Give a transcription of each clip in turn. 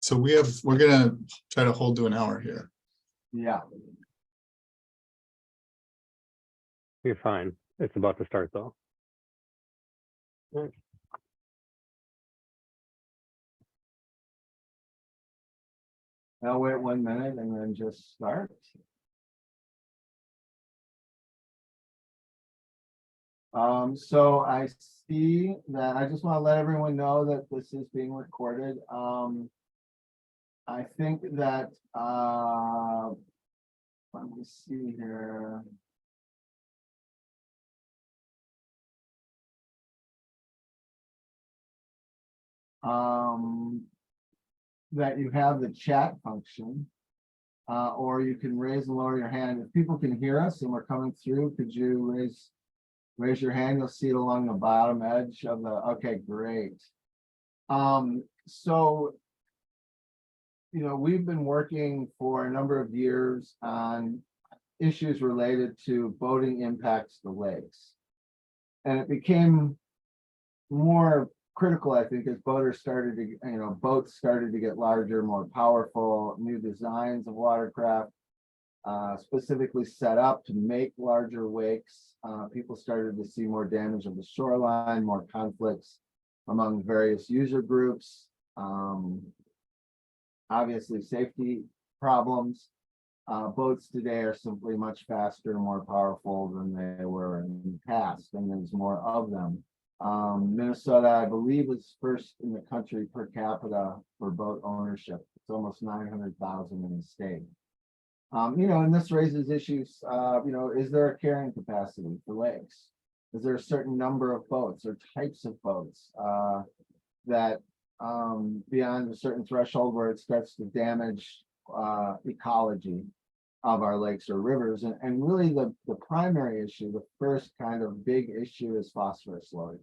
So we're gonna try to hold to an hour here. Yeah. You're fine. It's about to start though. I'll wait 1 minute and then just start. So I see that I just want to let everyone know that this is being recorded. I think that let me see here. That you have the chat function, or you can raise and lower your hand. If people can hear us and we're coming through, could you raise your hand? You'll see it along the bottom edge of the, okay, great. So, you know, we've been working for a number of years on issues related to boating impacts to lakes. And it became more critical, I think, as boaters started to, boats started to get larger, more powerful, new designs of watercraft, specifically set up to make larger wakes. People started to see more damage of the shoreline, more conflicts among various user groups, obviously safety problems. Boats today are simply much faster and more powerful than they were in the past, and there's more of them. Minnesota, I believe, is first in the country per capita for boat ownership. It's almost 900,000 in the state. And this raises issues, is there a carrying capacity for lakes? Is there a certain number of boats or types of boats that beyond a certain threshold where it starts to damage ecology of our lakes or rivers? And really the primary issue, the first kind of big issue, is phosphorus load.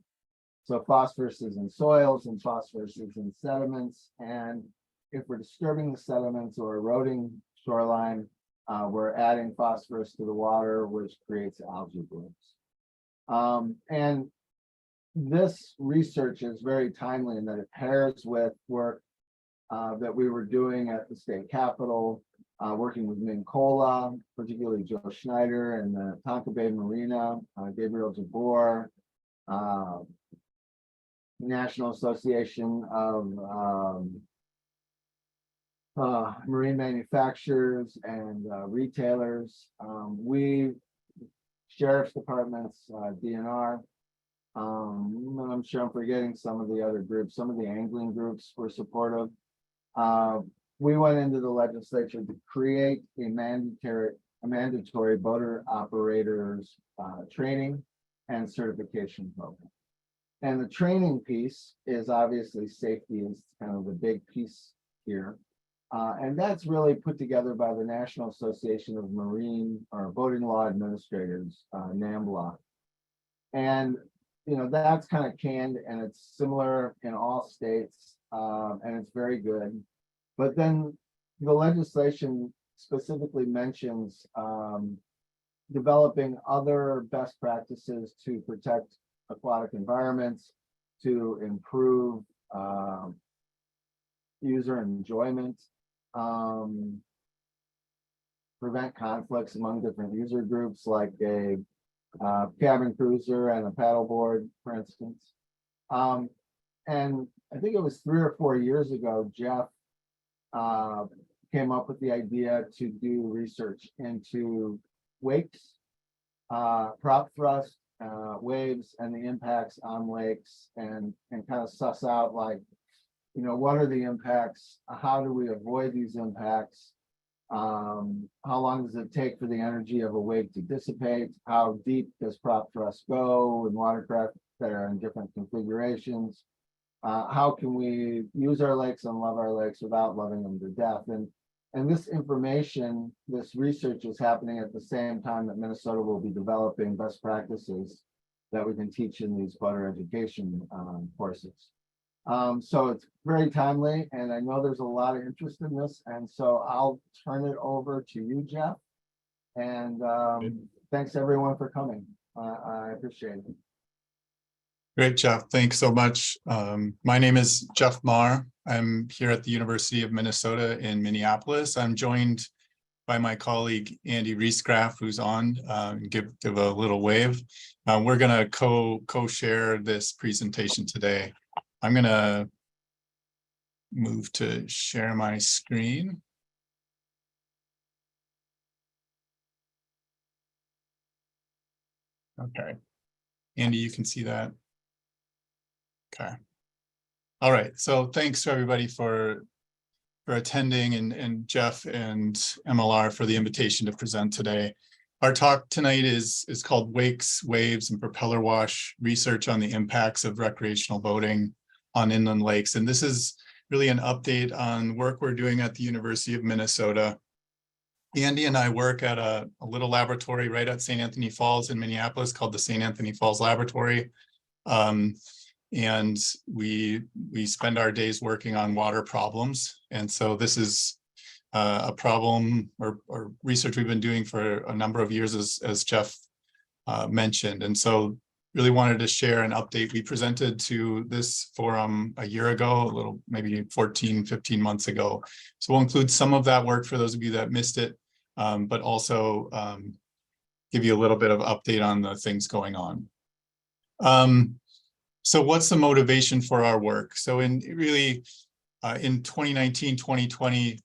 So phosphorus is in soils and phosphorus is in sediments. And if we're disturbing the sediments or eroding shoreline, we're adding phosphorus to the water, which creates algae blooms. And this research is very timely in that it pairs with work that we were doing at the state capitol, working with Mincola, particularly Joe Schneider and the Tonka Bay Marina, Gabriel Jabor, National Association of Marine Manufacturers and Retailers. We, sheriff's departments, DNR. I'm sure I'm forgetting some of the other groups. Some of the angling groups were supportive. We went into the legislature to create a mandatory boater operators training and certification program. And the training piece is obviously safety is kind of the big piece here. And that's really put together by the National Association of Marine or Boating Law Administrators, NAMBLA. And, that's kind of canned and it's similar in all states, and it's very good. But then the legislation specifically mentions developing other best practices to protect aquatic environments, to improve user enjoyment, prevent conflicts among different user groups, like a cabin cruiser and a paddleboard, for instance. And I think it was 3 or 4 years ago, Jeff came up with the idea to do research into wakes, prop thrust, waves, and the impacts on lakes, and kind of suss out, like, what are the impacts? How do we avoid these impacts? How long does it take for the energy of a wave to dissipate? How deep does prop thrust go in watercraft that are in different configurations? How can we use our lakes and love our lakes without loving them to death? And this information, this research is happening at the same time that Minnesota will be developing best practices that we can teach in these boater education courses. So it's very timely, and I know there's a lot of interest in this, and so I'll turn it over to you, Jeff. And thanks everyone for coming. I appreciate it. Great, Jeff. Thanks so much. My name is Jeff Marr. I'm here at the University of Minnesota in Minneapolis. I'm joined by my colleague, Andy Riesgraff, who's on. Give a little wave. We're going to co-share this presentation today. I'm going to move to share my screen. Okay. Andy, you can see that. Okay. All right. So thanks to everybody for attending, and Jeff and MLR for the invitation to present today. Our talk tonight is called Wakes, Waves, and Propeller Wash, Research on the Impacts of Recreational Boating on Inland Lakes. And this is really an update on work we're doing at the University of Minnesota. Andy and I work at a little laboratory right at St. Anthony Falls in Minneapolis called the St. Anthony Falls Laboratory. And we spend our days working on water problems. And so this is a problem or research we've been doing for a number of years, as Jeff mentioned. And so really wanted to share an update. We presented to this forum a year ago, a little, maybe 14, 15 months ago. So we'll include some of that work for those of you that missed it, but also give you a little bit of update on the things going on. So what's the motivation for our work? So in 2019, 2020,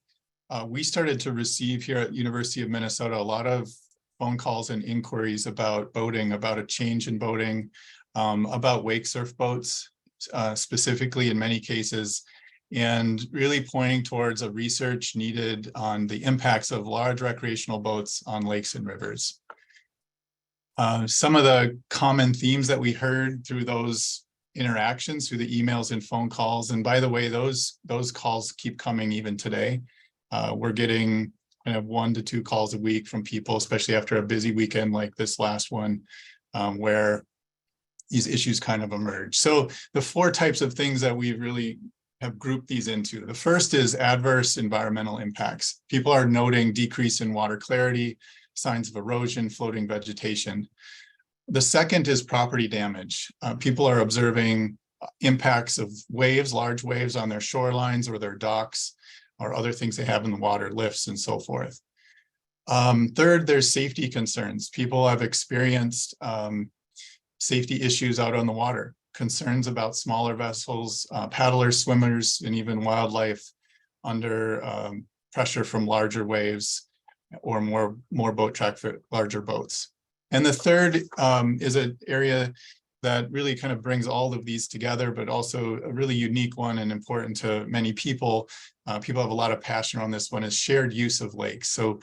we started to receive here at University of Minnesota a lot of phone calls and inquiries about boating, about a change in boating, about wake surf boats, specifically in many cases, and really pointing towards a research needed on the impacts of large recreational boats on lakes and rivers. Some of the common themes that we heard through those interactions, through the emails and phone calls, and by the way, those calls keep coming even today. We're getting kind of 1 to 2 calls a week from people, especially after a busy weekend like this last one, where these issues kind of emerge. So the 4 types of things that we really have grouped these into. The first is adverse environmental impacts. People are noting decrease in water clarity, signs of erosion, floating vegetation. The second is property damage. People are observing impacts of waves, large waves on their shorelines or their docks, or other things they have in the water, lifts and so forth. Third, there's safety concerns. People have experienced safety issues out on the water, concerns about smaller vessels, paddlers, swimmers, and even wildlife under pressure from larger waves or more boat track for larger boats. And the third is an area that really kind of brings all of these together, but also a really unique one and important to many people. People have a lot of passion on this one, is shared use of lakes. So,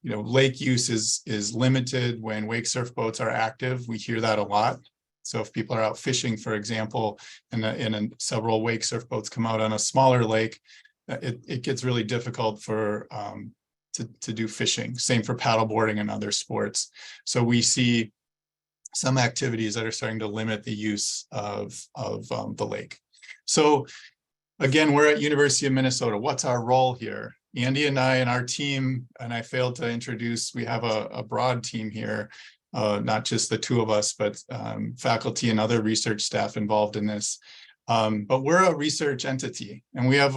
lake use is limited when wake surf boats are active. We hear that a lot. So if people are out fishing, for example, and several wake surf boats come out on a smaller lake, it gets really difficult for to do fishing. Same for paddleboarding and other sports. So we see some activities that are starting to limit the use of the lake. So again, we're at University of Minnesota. What's our role here? Andy and I and our team, and I failed to introduce, we have a broad team here, not just the 2 of us, but faculty and other research staff involved in this. But we're a research entity, and we have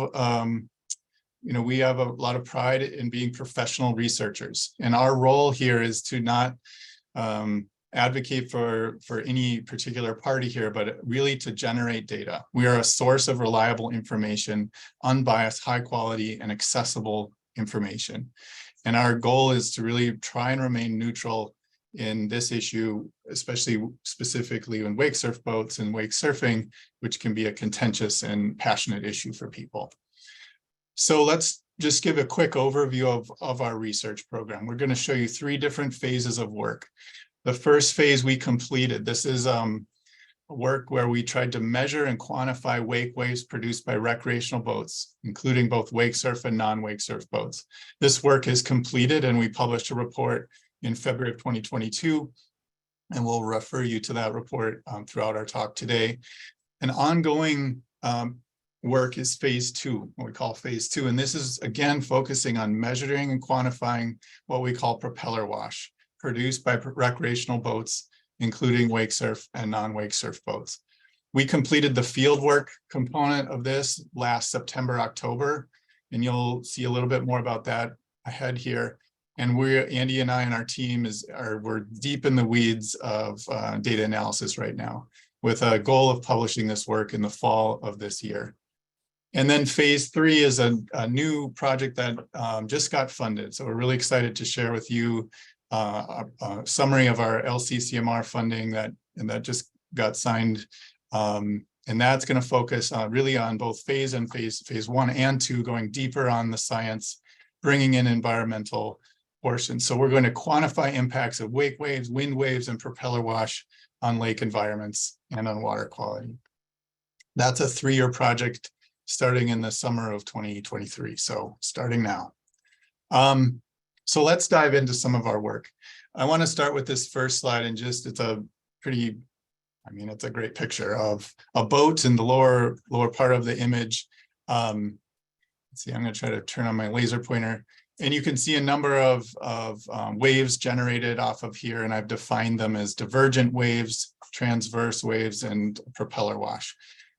we have a lot of pride in being professional researchers. And our role here is to not advocate for any particular party here, but really to generate data. We are a source of reliable information, unbiased, high quality, and accessible information. And our goal is to really try and remain neutral in this issue, especially specifically in wake surf boats and wake surfing, which can be a contentious and passionate issue for people. So let's just give a quick overview of our research program. We're going to show you 3 different phases of work. The first phase we completed. This is work where we tried to measure and quantify wake waves produced by recreational boats, including both wake surf and non-wake surf boats. This work is completed, and we published a report in February of 2022, and we'll refer you to that report throughout our talk today. An ongoing work is phase 2, what we call phase 2, and this is again focusing on measuring and quantifying what we call propeller wash produced by recreational boats, including wake surf and non-wake surf boats. We completed the field work component of this last September, October, and you'll see a little bit more about that ahead here. And Andy and I and our team we're deep in the weeds of data analysis right now, with a goal of publishing this work in the fall of this year. And then phase 3 is a new project that just got funded. So we're really excited to share with you a summary of our LCCMR funding that just got signed. And that's going to focus really on both phase 1 and 2, going deeper on the science, bringing in environmental portions. So we're going to quantify impacts of wake waves, wind waves, and propeller wash on lake environments and on water quality. That's a 3-year project starting in the summer of 2023. So starting now. So let's dive into some of our work. I want to start with this first slide, and it's a great picture of a boat in the lower part of the image. Let's see, I'm going to try to turn on my laser pointer. And you can see a number of waves generated off of here, and I've defined them as divergent waves, transverse waves, and propeller wash.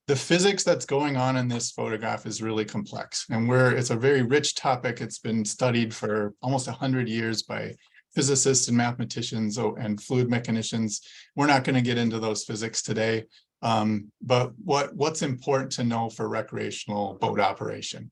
The physics that's going on in this photograph is really complex, and it's a very rich topic. It's been studied for almost 100 years by physicists and mathematicians and fluid mechanicians. We're not going to get into those physics today, but what's important to know for recreational boat operation.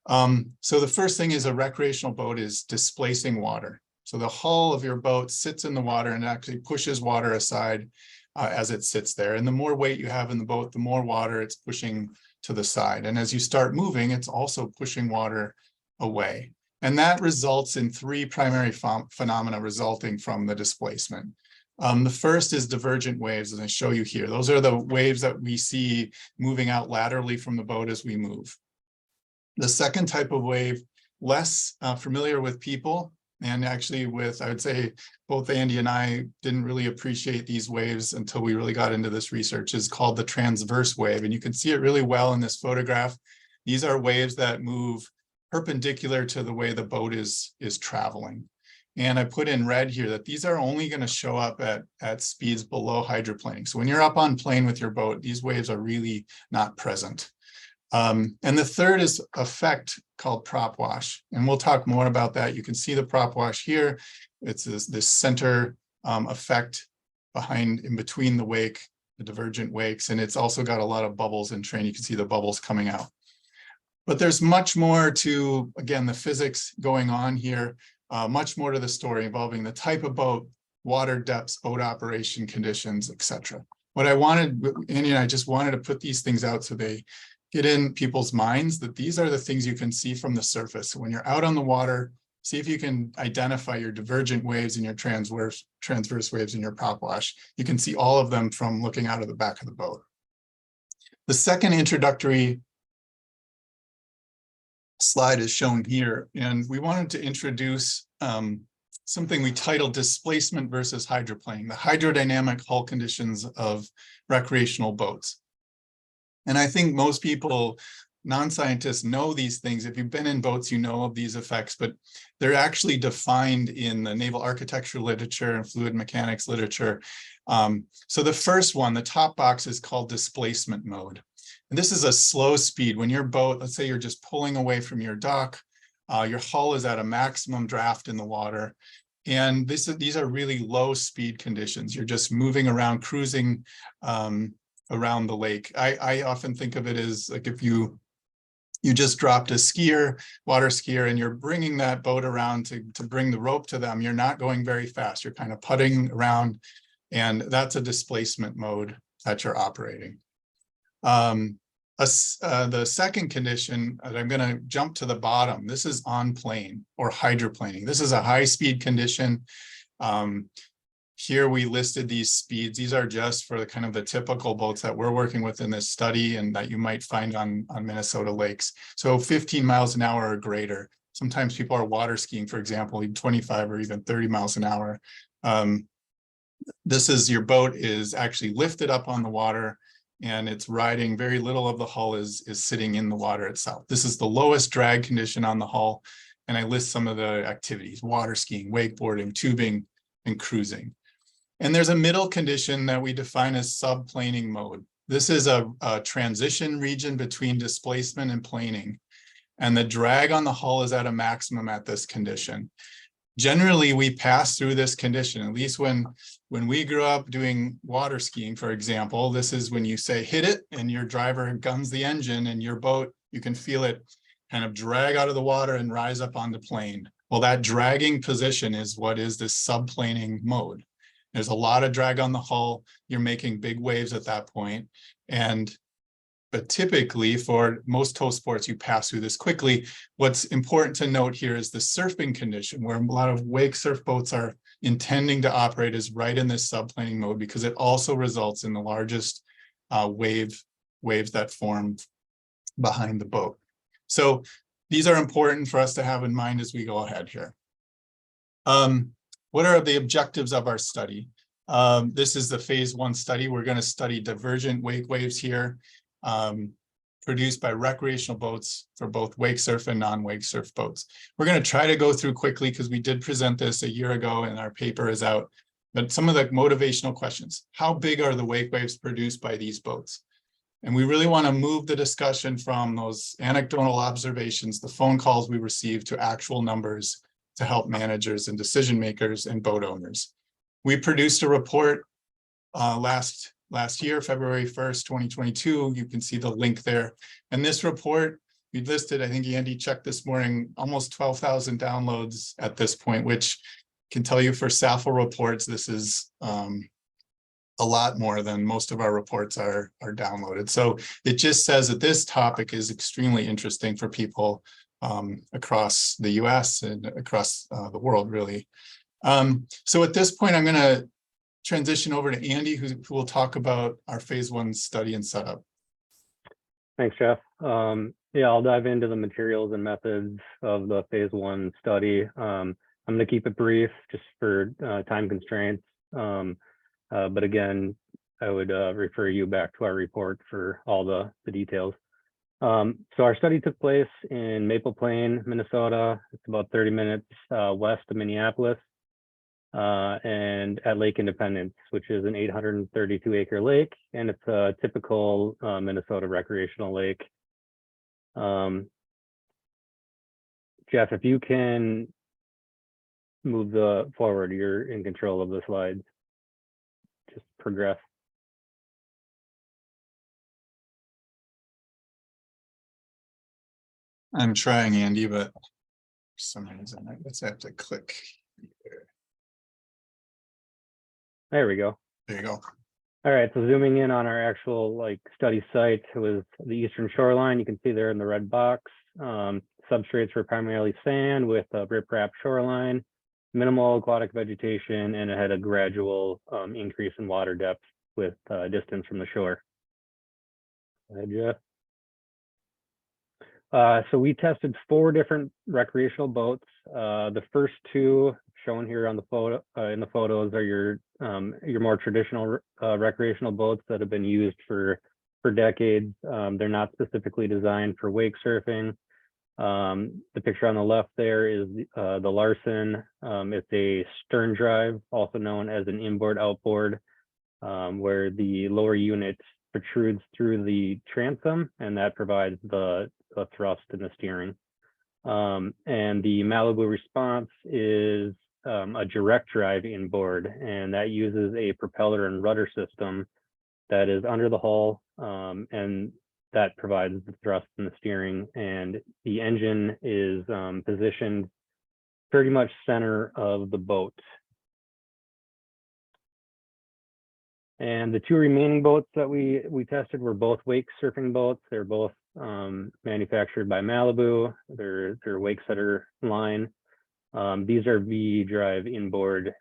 So the first thing is a recreational boat is displacing water. So the hull of your boat sits in the water and actually pushes water aside as it sits there. And the more weight you have in the boat, the more water it's pushing to the side. And as you start moving, it's also pushing water away. And that results in 3 primary phenomena resulting from the displacement. The first is divergent waves, as I show you here. Those are the waves that we see moving out laterally from the boat as we move. The second type of wave, less familiar with people, and actually I would say both Andy and I didn't really appreciate these waves until we really got into this research, is called the transverse wave. And you can see it really well in this photograph. These are waves that move perpendicular to the way the boat is traveling. And I put in red here that these are only going to show up at speeds below hydroplaning. So when you're up on plane with your boat, these waves are really not present. And the third is effect called prop wash. And we'll talk more about that. You can see the prop wash here. It's this center effect in between the wake, the divergent wakes. And it's also got a lot of bubbles in train. You can see the bubbles coming out. But there's much more to, again, the physics going on here, much more to the story involving the type of boat, water depths, boat operation conditions, etc. What I wanted, Andy and I just wanted to put these things out so they get in people's minds that these are the things you can see from the surface. So when you're out on the water, see if you can identify your divergent waves and your transverse waves in your prop wash. You can see all of them from looking out of the back of the boat. The second introductory slide is shown here, and we wanted to introduce something we titled displacement versus hydroplaning, the hydrodynamic hull conditions of recreational boats. And I think most people, non-scientists, know these things. If you've been in boats, you know of these effects, but they're actually defined in the naval architecture literature and fluid mechanics literature. So the first one, the top box, is called displacement mode. And this is a slow speed. When your boat, let's say you're just pulling away from your dock, your hull is at a maximum draft in the water. And these are really low speed conditions. You're just moving around, cruising around the lake. I often think of it as like if you just dropped a water skier, and you're bringing that boat around to bring the rope to them. You're not going very fast. You're kind of putting around, and that's a displacement mode that you're operating. The second condition, I'm going to jump to the bottom. This is on plane or hydroplaning. This is a high speed condition. Here we listed these speeds. These are just for the typical boats that we're working with in this study and that you might find on Minnesota lakes. So 15 miles an hour or greater. Sometimes people are water skiing, for example, 25 or even 30 miles an hour. This is your boat is actually lifted up on the water, and it's riding. Very little of the hull is sitting in the water itself. This is the lowest drag condition on the hull. And I list some of the activities: water skiing, wakeboarding, tubing, and cruising. And there's a middle condition that we define as subplaning mode. This is a transition region between displacement and planing. And the drag on the hull is at a maximum at this condition. Generally, we pass through this condition, at least when we grew up doing water skiing, for example. This is when you say hit it and your driver guns the engine, and your boat, you can feel it kind of drag out of the water and rise up on the plane. Well, that dragging position is what is this subplaning mode. There's a lot of drag on the hull. You're making big waves at that point. But typically for most tow sports, you pass through this quickly. What's important to note here is the surfing condition, where a lot of wake surf boats are intending to operate, is right in this subplaning mode, because it also results in the largest waves that form behind the boat. So these are important for us to have in mind as we go ahead here. What are the objectives of our study? This is the phase 1 study. We're going to study divergent wake waves here, produced by recreational boats for both wake surf and non-wake surf boats. We're going to try to go through quickly because we did present this a year ago and our paper is out. But some of the motivational questions: how big are the wake waves produced by these boats? And we really want to move the discussion from those anecdotal observations, the phone calls we received, to actual numbers to help managers and decision makers and boat owners. We produced a report last year, February 1st, 2022. You can see the link there. And this report, we listed, I think Andy checked this morning, almost 12,000 downloads at this point, which can tell you for SAFL reports, this is a lot more than most of our reports are downloaded. So it just says that this topic is extremely interesting for people across the US and across the world, really. So at this point, I'm going to transition over to Andy, who will talk about our phase 1 study and setup. Thanks, Jeff. Yeah, I'll dive into the materials and methods of the phase 1 study. I'm going to keep it brief just for time constraints. But again, I would refer you back to our report for all the details. So our study took place in Maple Plain, Minnesota. It's about 30 minutes west of Minneapolis, and at Lake Independence, which is an 832-acre lake, and it's a typical Minnesota recreational lake. Jeff, if you can move forward, you're in control of the slides. Just progress. I'm trying, Andy, but for some reason I guess I have to click here. There we go. There you go. All right, so zooming in on our actual study site, it was the eastern shoreline. You can see there in the red box. Substrates were primarily sand with a riprap shoreline, minimal aquatic vegetation, and it had a gradual increase in water depth with distance from the shore. Go ahead, Jeff. So we tested 4 different recreational boats. The first 2 shown here on the photo in the photos are your more traditional recreational boats that have been used for decades. They're not specifically designed for wake surfing. The picture on the left there is the Larson. It's a stern drive, also known as an inboard-outboard, where the lower unit protrudes through the transom, and that provides the thrust in the steering. And the Malibu Response is a direct drive inboard, and that uses a propeller and rudder system that is under the hull, and that provides the thrust in the steering. And the engine is positioned pretty much center of the boat. And the 2 remaining boats that we tested were both wake surfing boats. They're both manufactured by Malibu. They're Wakesetter line. These are V-drive inboard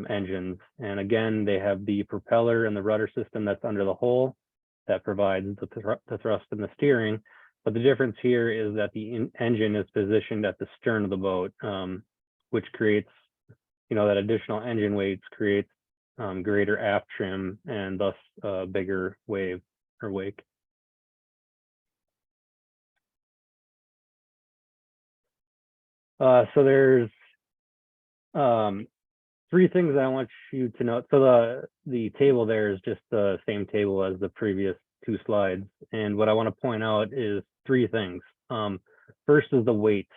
engines. And again, they have the propeller and the rudder system that's under the hull that provides the thrust in the steering. But the difference here is that the engine is positioned at the stern of the boat, which creates, that additional engine weights creates greater aft trim and thus a bigger wave or wake. So there's 3 things I want you to note. So the table there is just the same table as the previous two slides. And what I want to point out is three things. First is the weight,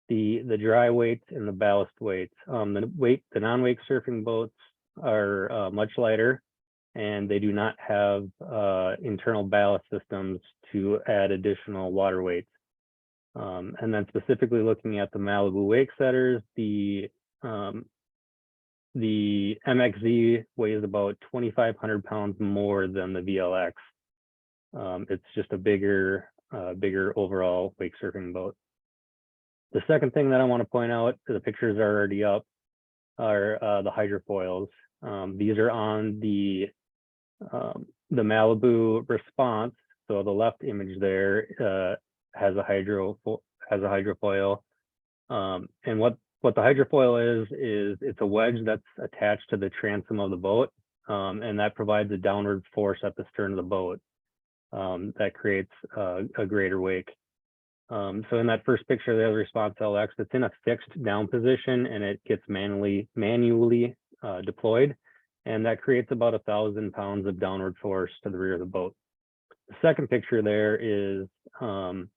the dry weight and the ballast weight. The non-wake surfing boats are much lighter, and they do not have internal ballast systems to add additional water weight. And then specifically looking at the Malibu wake setters, the MXZ weighs about 2,500 pounds more than the VLX. It's just a bigger overall wake surfing boat. The second thing that I want to point out, the pictures are already up, are the hydrofoils. These are on the Malibu Response. So the left image there has a hydrofoil, and what the hydrofoil is it's a wedge that's attached to the transom of the boat, and that provides a downward force at the stern of the boat that creates a greater wake. So in that first picture, the Response LX, it's in a fixed down position and it gets manually deployed, and that creates about 1,000 pounds of downward force to the rear of the boat. The second picture there is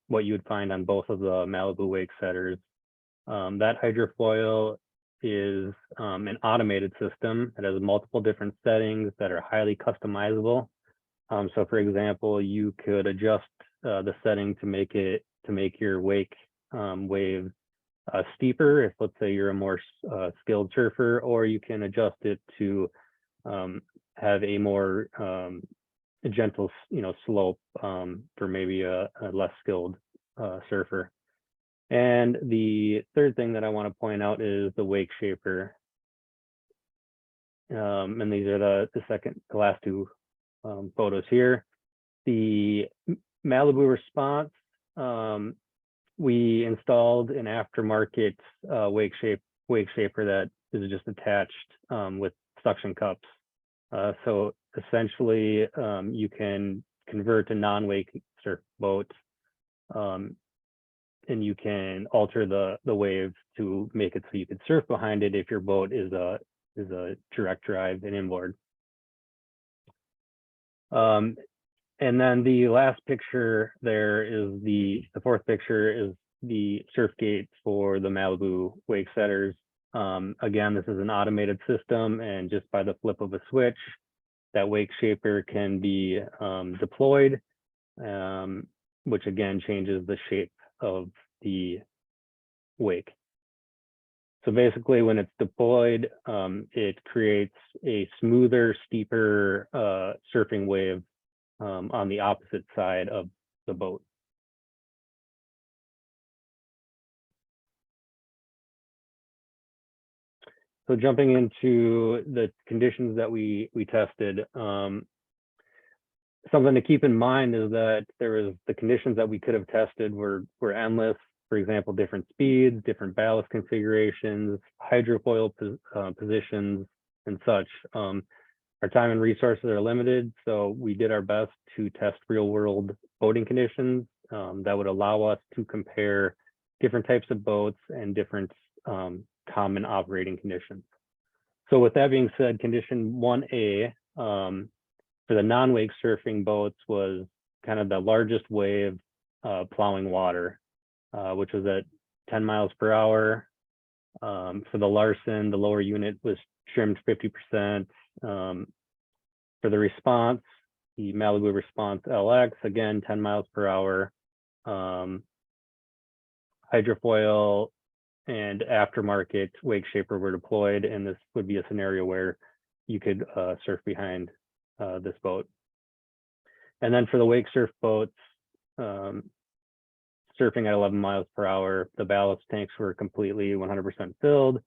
what you would find on both of the Malibu wake setters. That hydrofoil is an automated system. It has multiple different settings that are highly customizable. So for example, you could adjust the setting to make your wake wave steeper if, let's say, you're a more skilled surfer, or you can adjust it to have a more gentle, slope for maybe a less skilled surfer. And the third thing that I want to point out is the wake shaper. And these are the last two photos here. The Malibu Response, we installed an aftermarket wake shaper that is just attached with suction cups. So essentially, you can convert a non-wake surf boat, and you can alter the wave to make it so you could surf behind it if your boat is a direct drive and inboard. And then the last picture there is the fourth picture is the surf gate for the Malibu wake setters. Again, this is an automated system, and just by the flip of a switch, that wake shaper can be deployed, which again changes the shape of the wake. So basically, when it's deployed, it creates a smoother, steeper surfing wave on the opposite side of the boat. So jumping into the conditions that we tested, something to keep in mind is that the conditions that we could have tested were endless. For example, different speeds, different ballast configurations, hydrofoil positions, and such. Our time and resources are limited, so we did our best to test real-world boating conditions that would allow us to compare different types of boats and different common operating conditions. So with that being said, condition 1A for the non-wake surfing boats was kind of the largest wave plowing water, which was at 10 miles per hour. For the Larson, the lower unit was trimmed 50%. For the Response, the Malibu Response LX, again, 10 miles per hour. Hydrofoil and aftermarket wake shaper were deployed, and this would be a scenario where you could surf behind this boat. And then for the wake surf boats, surfing at 11 miles per hour, the ballast tanks were completely 100% filled,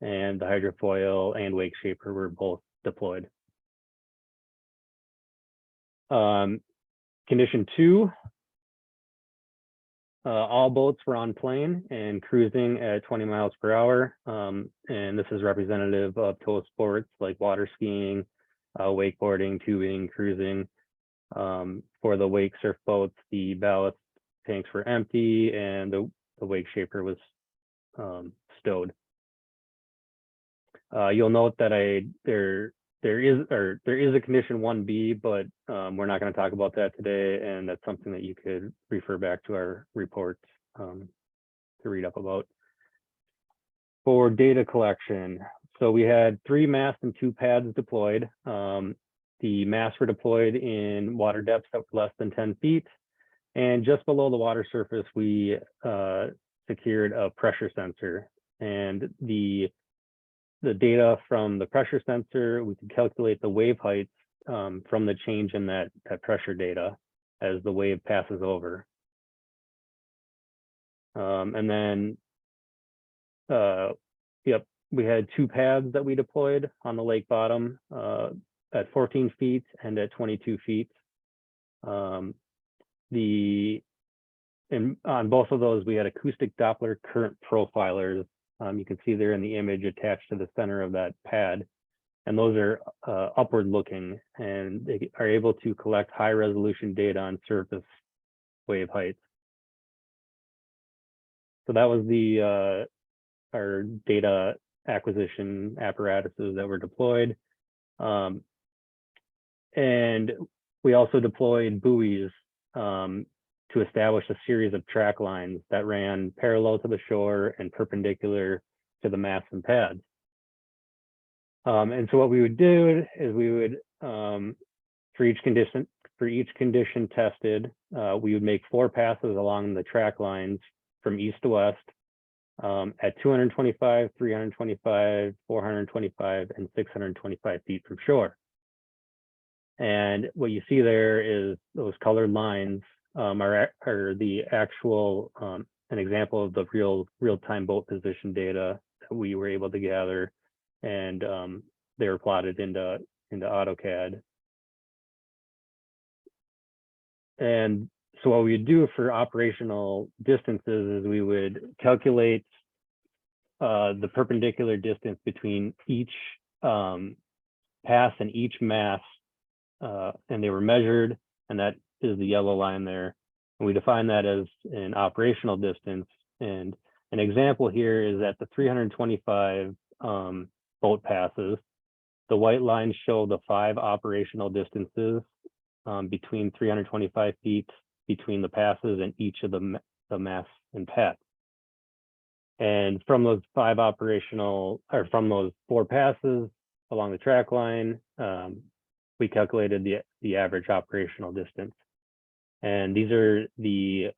and the hydrofoil and wake shaper were both deployed. Condition 2, all boats were on plane and cruising at 20 miles per hour. And this is representative of tow sports like water skiing, wakeboarding, tubing, cruising. For the wake surf boats, the ballast tanks were empty and the wake shaper was stowed. You'll note that there is a condition 1B, but we're not going to talk about that today, and that's something that you could refer back to our report to read up about. For data collection, so we had 3 masts and 2 pads deployed. The masts were deployed in water depths that were less than 10 feet, and just below the water surface, we secured a pressure sensor. And the data from the pressure sensor, we could calculate the wave heights from the change in that pressure data as the wave passes over. And then, we had 2 pads that we deployed on the lake bottom at 14 feet and at 22 feet. On both of those, we had acoustic Doppler current profilers. You can see there in the image attached to the center of that pad. And those are upward looking, and they are able to collect high resolution data on surface wave heights. So that was our data acquisition apparatuses that were deployed. And we also deployed buoys to establish a series of track lines that ran parallel to the shore and perpendicular to the masts and pads. And so what we would do is we would, for each condition tested, we would make 4 passes along the track lines from east to west at 225, 325, 425, and 625 feet from shore. And what you see there is those colored lines are the actual, an example of the real-time boat position data that we were able to gather, and they were plotted into AutoCAD. And so what we would do for operational distances is we would calculate the perpendicular distance between each pass and each mast, and they were measured, and that is the yellow line there. And we define that as an operational distance. And an example here is at the 325 boat passes, the white lines show the 5 operational distances between 325 feet between the passes and each of the masts and pads. And from those 5 from those 4 passes along the track line, we calculated the average operational distance. And these are the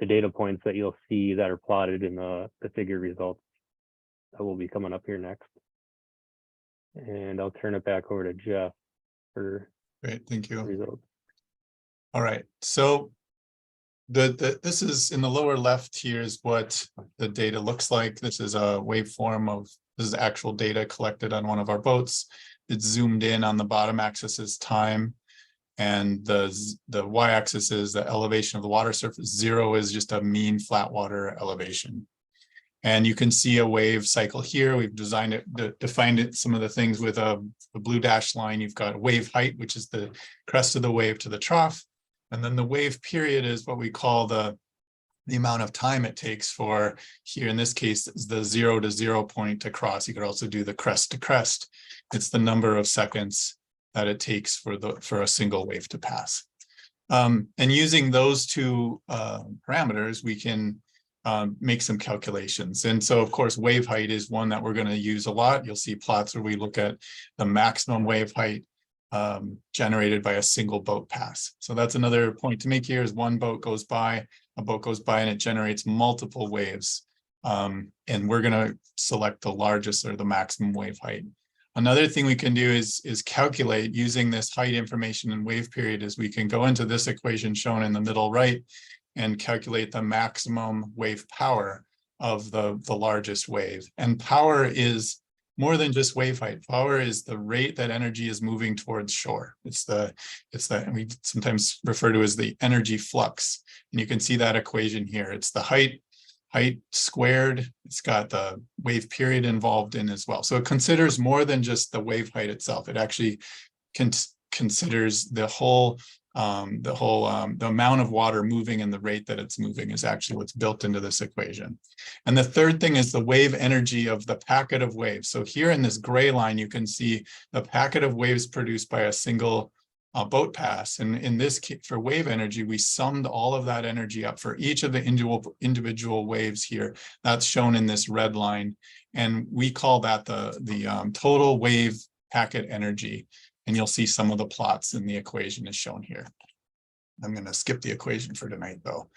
data points that you'll see that are plotted in the figure results that will be coming up here next. And I'll turn it back over to Jeff for Great, thank you. results. All right, so this is in the lower left here is what the data looks like. This is a waveform this is actual data collected on one of our boats. It's zoomed in. On the bottom axis is time, and the y-axis is the elevation of the water surface. 0 is just a mean flat water elevation. And you can see a wave cycle here. We've defined it, some of the things with a blue dashed line. You've got wave height, which is the crest of the wave to the trough. And then the wave period is what we call the amount of time it takes for, here in this case, the 0 to 0 point to cross. You could also do the crest to crest. It's the number of seconds that it takes for a single wave to pass. And using those 2 parameters, we can make some calculations. And so, of course, wave height is one that we're going to use a lot. You'll see plots where we look at the maximum wave height generated by a single boat pass. So that's another point to make here is one boat goes by, and it generates multiple waves. And we're going to select the largest or the maximum wave height. Another thing we can do is calculate using this height information and wave period, is we can go into this equation shown in the middle right and calculate the maximum wave power of the largest wave. And power is more than just wave height. Power is the rate that energy is moving towards shore. It's that we sometimes refer to as the energy flux. And you can see that equation here. It's the height squared. It's got the wave period involved in as well. So it considers more than just the wave height itself. It actually considers the whole the amount of water moving and the rate that it's moving is actually what's built into this equation. And the third thing is the wave energy of the packet of waves. So here in this gray line, you can see the packet of waves produced by a single boat pass. And in this case, for wave energy, we summed all of that energy up for each of the individual waves here. That's shown in this red line. And we call that the total wave packet energy. And you'll see some of the plots in the equation is shown here. I'm going to skip the equation for tonight, though.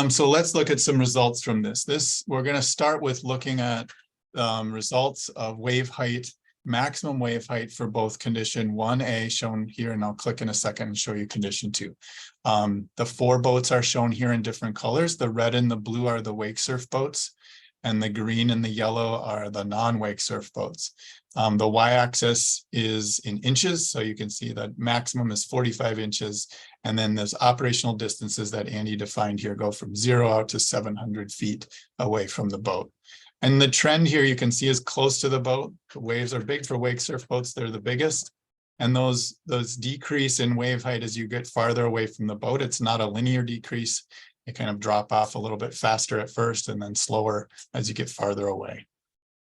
So let's look at some results from this. We're going to start with looking at results of wave height, maximum wave height for both condition 1A shown here, and I'll click in a second and show you condition 2. The 4 boats are shown here in different colors. The red and the blue are the wake surf boats, and the green and the yellow are the non-wake surf boats. The y-axis is in inches, so you can see that maximum is 45 inches, and then those operational distances that Andy defined here go from 0 out to 700 feet away from the boat. And the trend here you can see is close to the boat. The waves are big for wake surf boats, they're the biggest. And those decrease in wave height as you get farther away from the boat. It's not a linear decrease. They kind of drop off a little bit faster at first and then slower as you get farther away.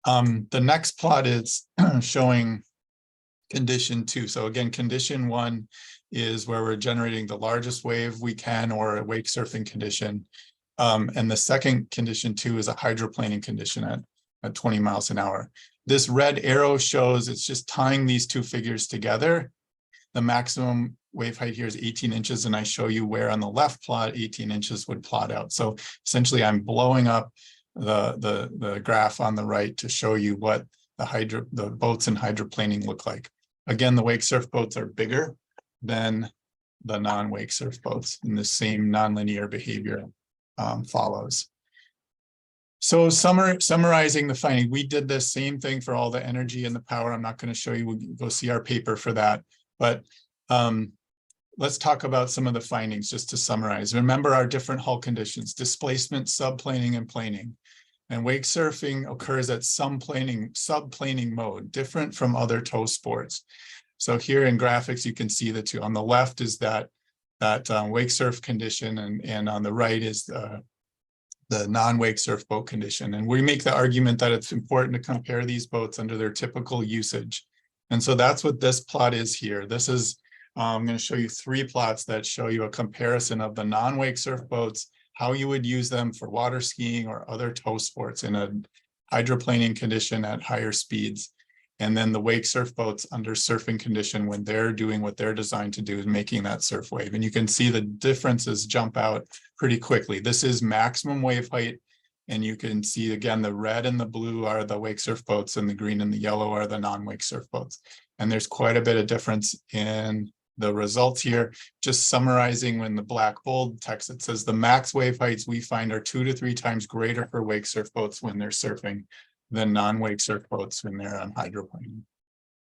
The next plot is showing condition 2. So again, condition 1 is where we're generating the largest wave we can, or a wake surfing condition. And the second condition 2 is a hydroplaning condition at 20 miles an hour. This red arrow shows it's just tying these two figures together. The maximum wave height here is 18 inches, and I show you where on the left plot 18 inches would plot out. So essentially I'm blowing up the graph on the right to show you what the boats in hydroplaning look like. Again, the wake surf boats are bigger than the non-wake surf boats, and the same nonlinear behavior follows. So summarizing the finding, we did the same thing for all the energy and the power. I'm not going to show you, we'll go see our paper for that, but let's talk about some of the findings just to summarize. Remember our different hull conditions: displacement, subplaning, and planing. And wake surfing occurs at subplaning mode, different from other tow sports. So here in graphics, you can see the two. On the left is that wake surf condition, and on the right is the non-wake surf boat condition. And we make the argument that it's important to compare these boats under their typical usage. And so that's what this plot is here. This is, I'm going to show you 3 plots that show you a comparison of the non-wake surf boats, how you would use them for water skiing or other tow sports in a hydroplaning condition at higher speeds. And then the wake surf boats under surfing condition when they're doing what they're designed to do, is making that surf wave. And you can see the differences jump out pretty quickly. This is maximum wave height. And you can see, again, the red and the blue are the wake surf boats, and the green and the yellow are the non-wake surf boats. And there's quite a bit of difference in the results here. Just summarizing, when the black bold text, it says the max wave heights we find are 2 to 3 times greater for wake surf boats when they're surfing than non-wake surf boats when they're on hydroplaning.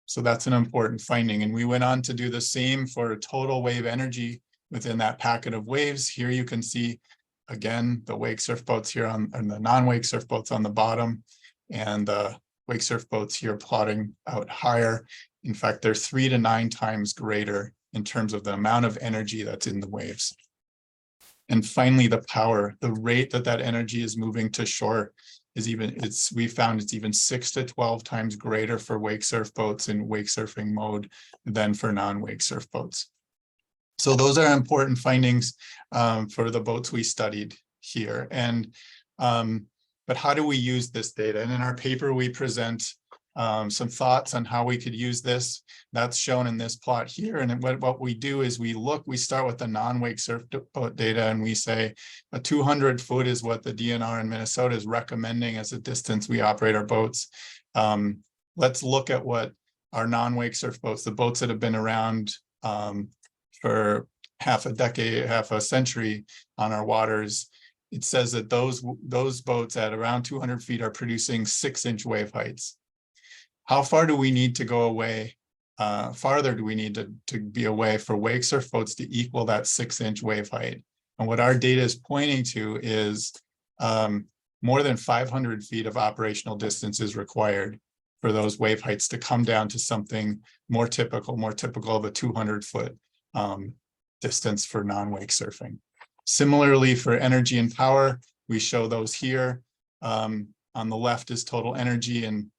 So that's an important finding. And we went on to do the same for total wave energy within that packet of waves. Here you can see, again, the wake surf boats here and the non-wake surf boats on the bottom, and the wake surf boats here plotting out higher. In fact, they're 3 to 9 times greater in terms of the amount of energy that's in the waves. And finally, the power, the rate that energy is moving to shore is we found it's even 6 to 12 times greater for wake surf boats in wake surfing mode than for non-wake surf boats. So those are important findings for the boats we studied here. And but how do we use this data? And in our paper, we present some thoughts on how we could use this. That's shown in this plot here. And what we do is we start with the non-wake surf boat data, and we say a 200 foot is what the DNR in Minnesota is recommending as a distance we operate our boats. Let's look at what our non-wake surf boats, the boats that have been around for half a decade, half a century on our waters. It says that those boats at around 200 feet are producing 6-inch wave heights. How far do we need to go away? Farther do we need to be away for wake surf boats to equal that 6-inch wave height? And what our data is pointing to is more than 500 feet of operational distance is required for those wave heights to come down to something more typical of a 200 foot distance for non-wake surfing. Similarly, for energy and power, we show those here. On the left is total energy, and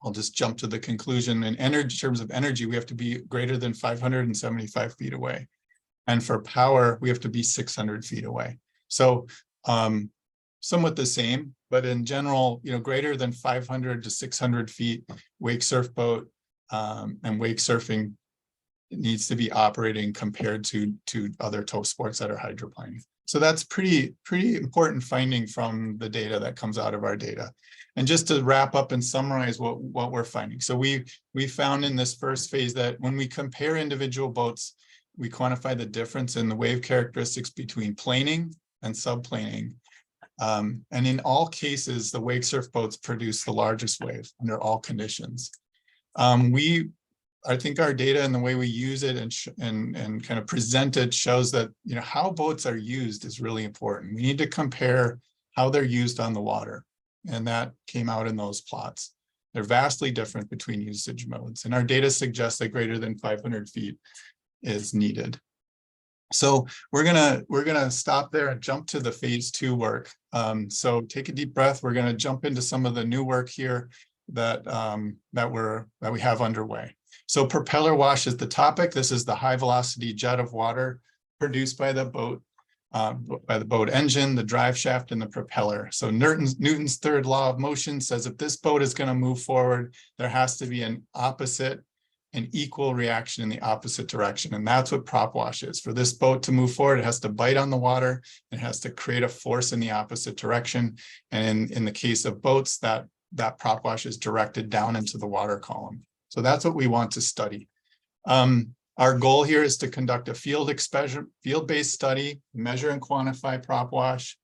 I'll just jump to the conclusion. In energy, in terms of energy, we have to be greater than 575 feet away. And for power, we have to be 600 feet away. So somewhat the same, but in general, greater than 500 to 600 feet, wake surf boat and wake surfing needs to be operating compared to other tow sports that are hydroplaning. So that's pretty important finding from the data that comes out of our data. And just to wrap up and summarize what we're finding. So we found in this first phase that when we compare individual boats, we quantify the difference in the wave characteristics between planing and subplaning. And in all cases, the wake surf boats produce the largest wave under all conditions. I think our data and the way we use it and kind of present it shows that how boats are used is really important. We need to compare how they're used on the water, and that came out in those plots. They're vastly different between usage modes, and our data suggests that greater than 500 feet is needed. So we're gonna stop there and jump to the phase 2 work. So take a deep breath. We're gonna jump into some of the new work here that we have underway. So propeller wash is the topic. This is the high velocity jet of water produced by the boat engine, the drive shaft, and the propeller. So Newton's third law of motion says if this boat is going to move forward, there has to be an equal reaction in the opposite direction. And that's what prop wash is. For this boat to move forward, it has to bite on the water. It has to create a force in the opposite direction. And in the case of boats, that prop wash is directed down into the water column. So that's what we want to study. Our goal here is to conduct a field-based study, measure and quantify prop wash.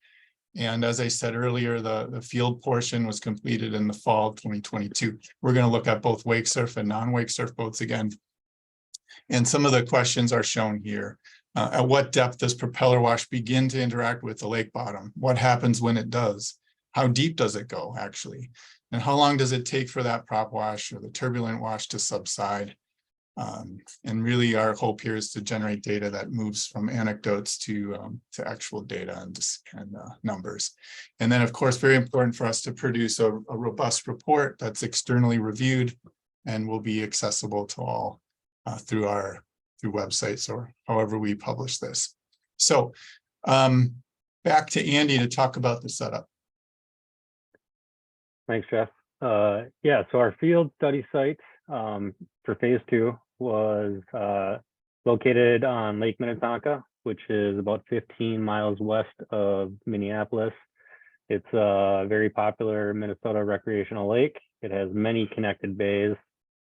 And as I said earlier, the field portion was completed in the fall of 2022. We're going to look at both wake surf and non-wake surf boats again. And some of the questions are shown here. At what depth does propeller wash begin to interact with the lake bottom? What happens when it does? How deep does it go, actually? And how long does it take for that prop wash or the turbulent wash to subside? And really our hope here is to generate data that moves from anecdotes to actual data and numbers. And then of course, very important for us to produce a robust report that's externally reviewed and will be accessible to all through websites or however we publish this. So back to Andy to talk about the setup. Thanks, Jeff. Yeah, so our field study site for phase 2 was located on Lake Minnetonka, which is about 15 miles west of Minneapolis. It's a very popular Minnesota recreational lake. It has many connected bays,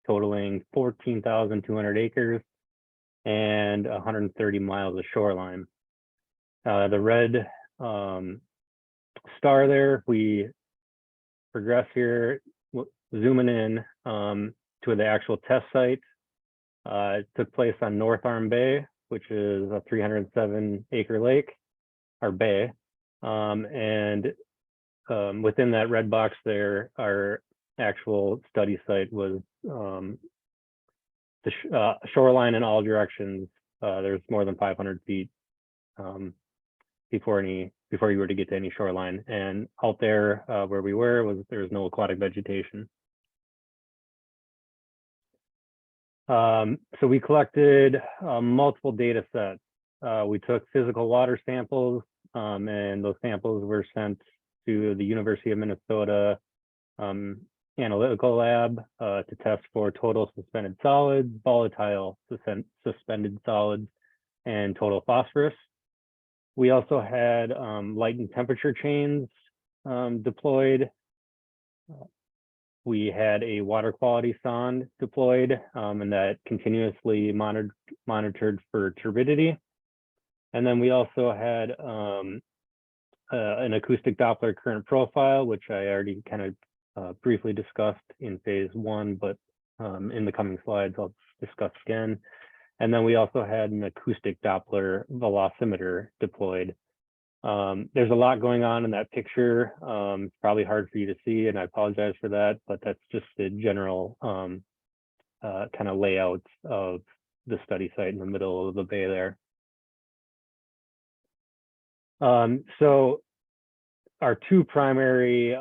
totaling 14,200 acres and 130 miles of shoreline. The red star there, we progress here, zooming in to the actual test site. It took place on North Arm Bay, which is a 307-acre lake, or bay. And within that red box there, our actual study site was the shoreline in all directions. There's more than 500 feet before you were to get to any shoreline. And out there where we were, there was no aquatic vegetation. So we collected multiple data sets. We took physical water samples, and those samples were sent to the University of Minnesota analytical lab to test for total suspended solids, volatile suspended solids, and total phosphorus. We also had light and temperature chains deployed. We had a water quality sonde deployed, and that continuously monitored for turbidity. And then we also had an acoustic Doppler current profile, which I already kind of briefly discussed in phase 1, but in the coming slides, I'll discuss again. And then we also had an acoustic Doppler velocimeter deployed. There's a lot going on in that picture. It's probably hard for you to see, and I apologize for that, but that's just the general kind of layout of the study site in the middle of the bay there. So our two primary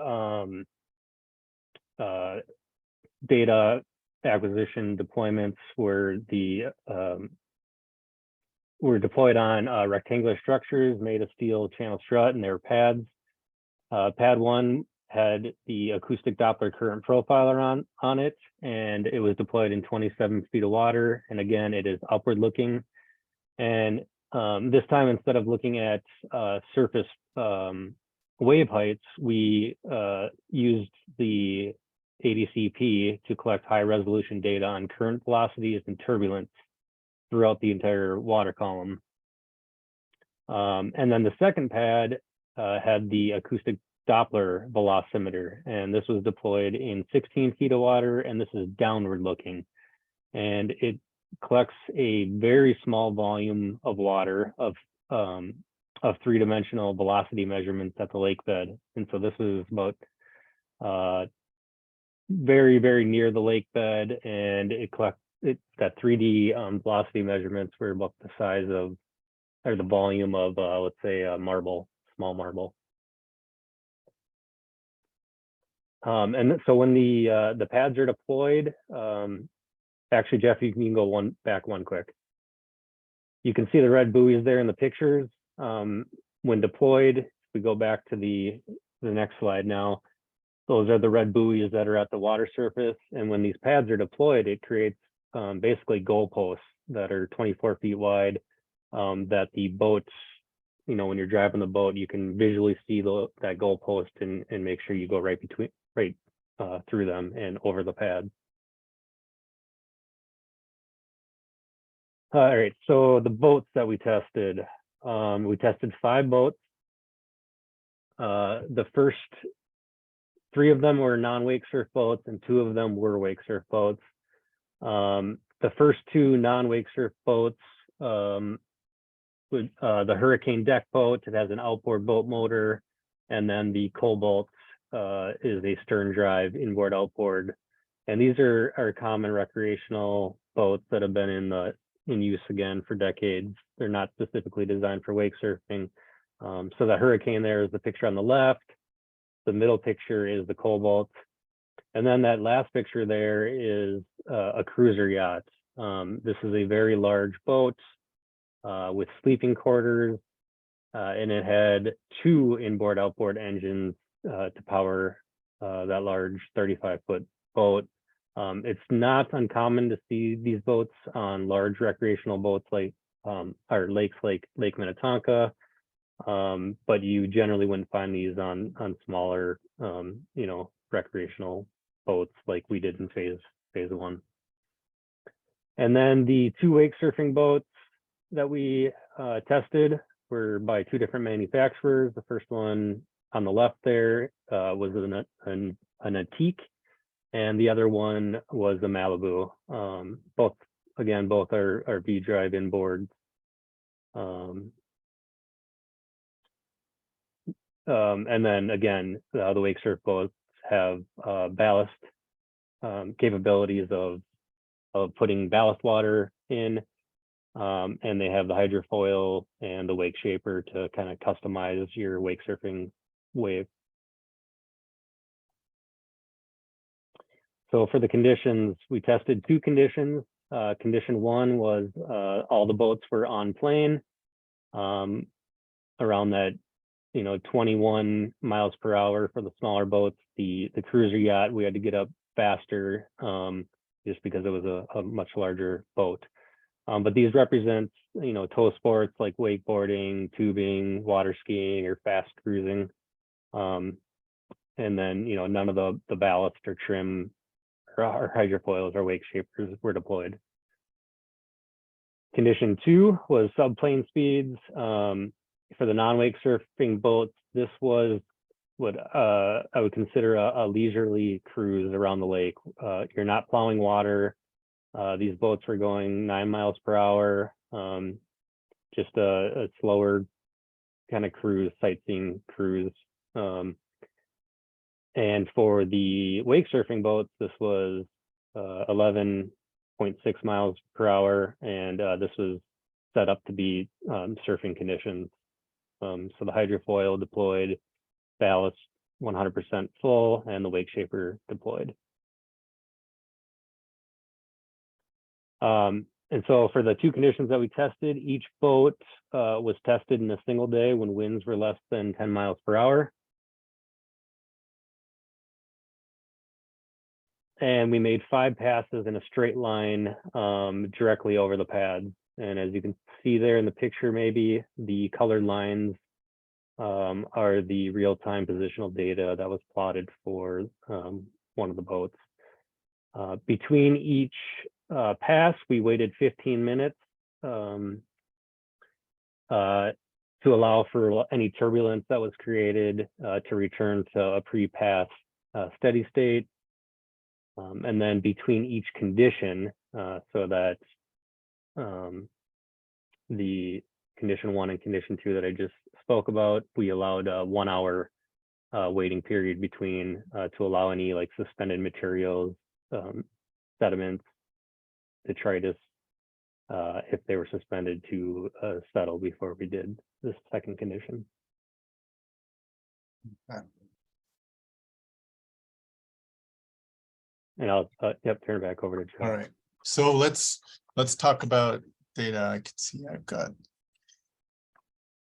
data acquisition deployments were were deployed on rectangular structures made of steel channel strut, and they were pads. Pad 1 had the acoustic Doppler current profiler on it, and it was deployed in 27 feet of water. And again, it is upward looking. And this time, instead of looking at surface wave heights, we used the ADCP to collect high resolution data on current velocities and turbulence throughout the entire water column. And then the second pad had the acoustic Doppler velocimeter, and this was deployed in 16 feet of water, and this is downward looking. And it collects a very small volume of water of three-dimensional velocity measurements at the lake bed. And so this is about very, very near the lake bed, and it's got 3D velocity measurements were about the size of, or the volume of, let's say, a marble, small marble. And so when the pads are deployed, actually, Jeff, you can go back one quick. You can see the red buoys there in the pictures. When deployed, if we go back to the next slide now, those are the red buoys that are at the water surface. And when these pads are deployed, it creates basically goalposts that are 24 feet wide, that the boats, you know, when you're driving the boat, you can visually see that goalpost and make sure you go right through them and over the pad. All right, so the boats that we tested 5 boats. The first 3 of them were non-wake surf boats, and 2 of them were wake surf boats. The first 2 non-wake surf boats, the Hurricane deck boat, it has an outboard boat motor, and then the Cobalt is a stern drive inboard outboard. And these are common recreational boats that have been in use again for decades. They're not specifically designed for wake surfing. So the Hurricane there is the picture on the left. The middle picture is the Cobalt. And then that last picture there is a cruiser yacht. This is a very large boat with sleeping quarters, and it had 2 inboard outboard engines to power that large 35-foot boat. It's not uncommon to see these boats on large recreational boats like or lakes like Lake Minnetonka, but you generally wouldn't find these on smaller, you know, recreational boats like we did in phase 1. And then the 2 wake surfing boats that we tested were by 2 different manufacturers. The first one on the left there was an Antique, and the other one was a Malibu. Both are V-drive inboards. And then again, the wake surf boats have ballast capabilities of putting ballast water in, and they have the hydrofoil and the wake shaper to kind of customize your wake surfing wave. So for the conditions, we tested 2 conditions. Condition 1 was all the boats were on plane, around that, you know, 21 miles per hour for the smaller boats. The cruiser yacht, we had to get up faster just because it was a much larger boat. But these represent, you know, tow sports like wakeboarding, tubing, water skiing, or fast cruising. And then, you know, none of the ballast or trim or hydrofoils or wake shapers were deployed. Condition 2 was subplane speeds. For the non-wake surfing boats, this was what I would consider a leisurely cruise around the lake. You're not plowing water. These boats were going 9 miles per hour, just a slower kind of cruise, sightseeing cruise. And for the wake surfing boats, this was 11.6 miles per hour, and this was set up to be surfing conditions. So the hydrofoil deployed, ballast 100% full, and the wake shaper deployed. And so for the two conditions that we tested, each boat was tested in a single day when winds were less than 10 miles per hour. And we made 5 passes in a straight line directly over the pad. And as you can see there in the picture, maybe the colored lines are the real-time positional data that was plotted for one of the boats. Between each pass, we waited 15 minutes to allow for any turbulence that was created to return to a pre-pass steady state. And then between each condition, so that the condition 1 and condition 2 that I just spoke about, we allowed a 1 hour waiting period between to allow any like suspended materials, sediments, detritus, if they were suspended, to settle before we did this second condition. Okay. And I'll turn it back over to Joe. All right, so let's talk about data. I can see I've got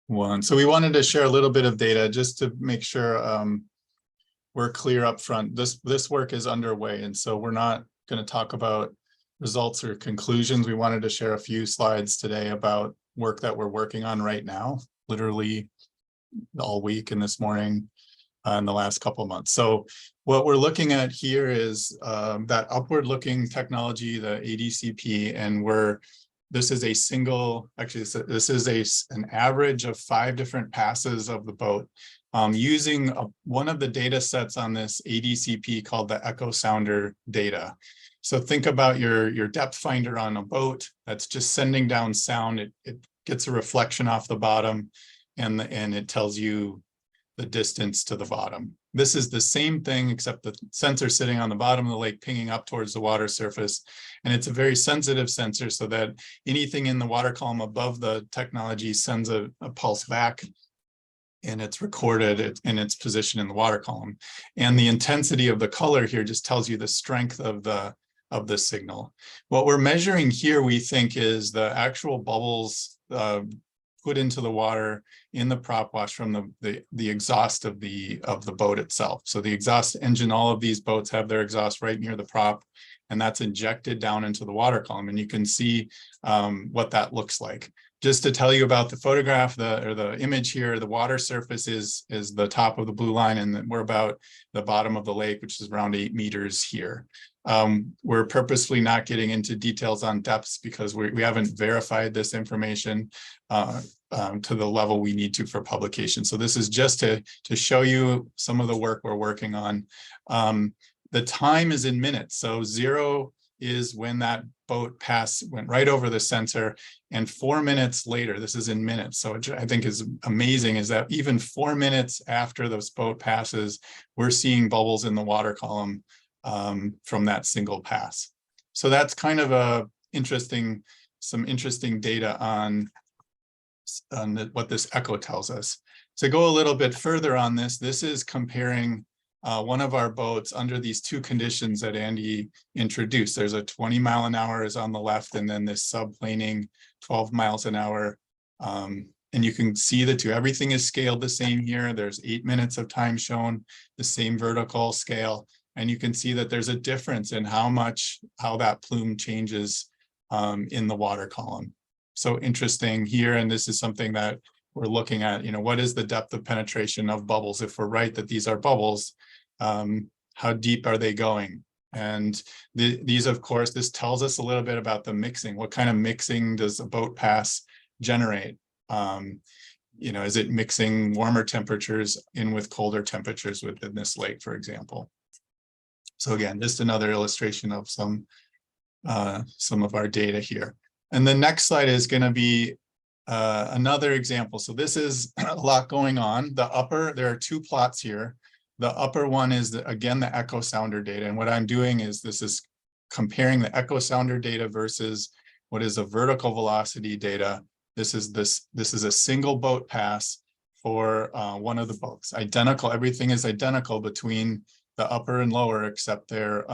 one. So we wanted to share a little bit of data just to make sure we're clear up front. This work is underway, and so we're not going to talk about results or conclusions. We wanted to share a few slides today about work that we're working on right now, literally all week and this morning. In the last couple of months. So what we're looking at here is that upward looking technology, the ADCP, and this is a single, actually this is an average of 5 different passes of the boat using one of the data sets on this ADCP called the echo sounder data. So think about your depth finder on a boat that's just sending down sound. It gets a reflection off the bottom and it tells you the distance to the bottom. This is the same thing, except the sensor sitting on the bottom of the lake pinging up towards the water surface. And it's a very sensitive sensor so that anything in the water column above the technology sends a pulse back, and it's recorded in its position in the water column. And the intensity of the color here just tells you the strength of the signal. What we're measuring here, we think, is the actual bubbles put into the water in the prop wash from the exhaust of the boat itself. So the exhaust engine, all of these boats have their exhaust right near the prop, and that's injected down into the water column. And you can see what that looks like. Just to tell you about the photograph, the image here, the water surface is the top of the blue line, and we're about the bottom of the lake, which is around 8 meters here. We're purposely not getting into details on depths because we haven't verified this information to the level we need to for publication. So this is just to show you some of the work we're working on. The time is in minutes. So 0 is when that boat went right over the sensor, and 4 minutes later, this is in minutes. So what I think is amazing is that even 4 minutes after this boat passes, we're seeing bubbles in the water column from that single pass. So that's kind of some interesting data on what this echo tells us. To go a little bit further on this is comparing one of our boats under these 2 conditions that Andy introduced. There's a 20 mile an hour is on the left, and then this subplaning 12 miles an hour. And you can see the 2, everything is scaled the same here. There's 8 minutes of time shown, the same vertical scale. And you can see that there's a difference in how that plume changes in the water column. So interesting here, and this is something that we're looking at, what is the depth of penetration of bubbles? If we're right that these are bubbles, how deep are they going? And these, of course, this tells us a little bit about the mixing. What kind of mixing does a boat pass generate? Is it mixing warmer temperatures in with colder temperatures within this lake, for example? So again, just another illustration of some of our data here. And the next slide is going to be another example. So this is a lot going on. There are 2 plots here. The upper one is, again, the echo sounder data. And what I'm doing is this is comparing the echo sounder data versus what is a vertical velocity data. This is a single boat pass for one of the boats. Identical, everything is identical between the upper and lower, except they're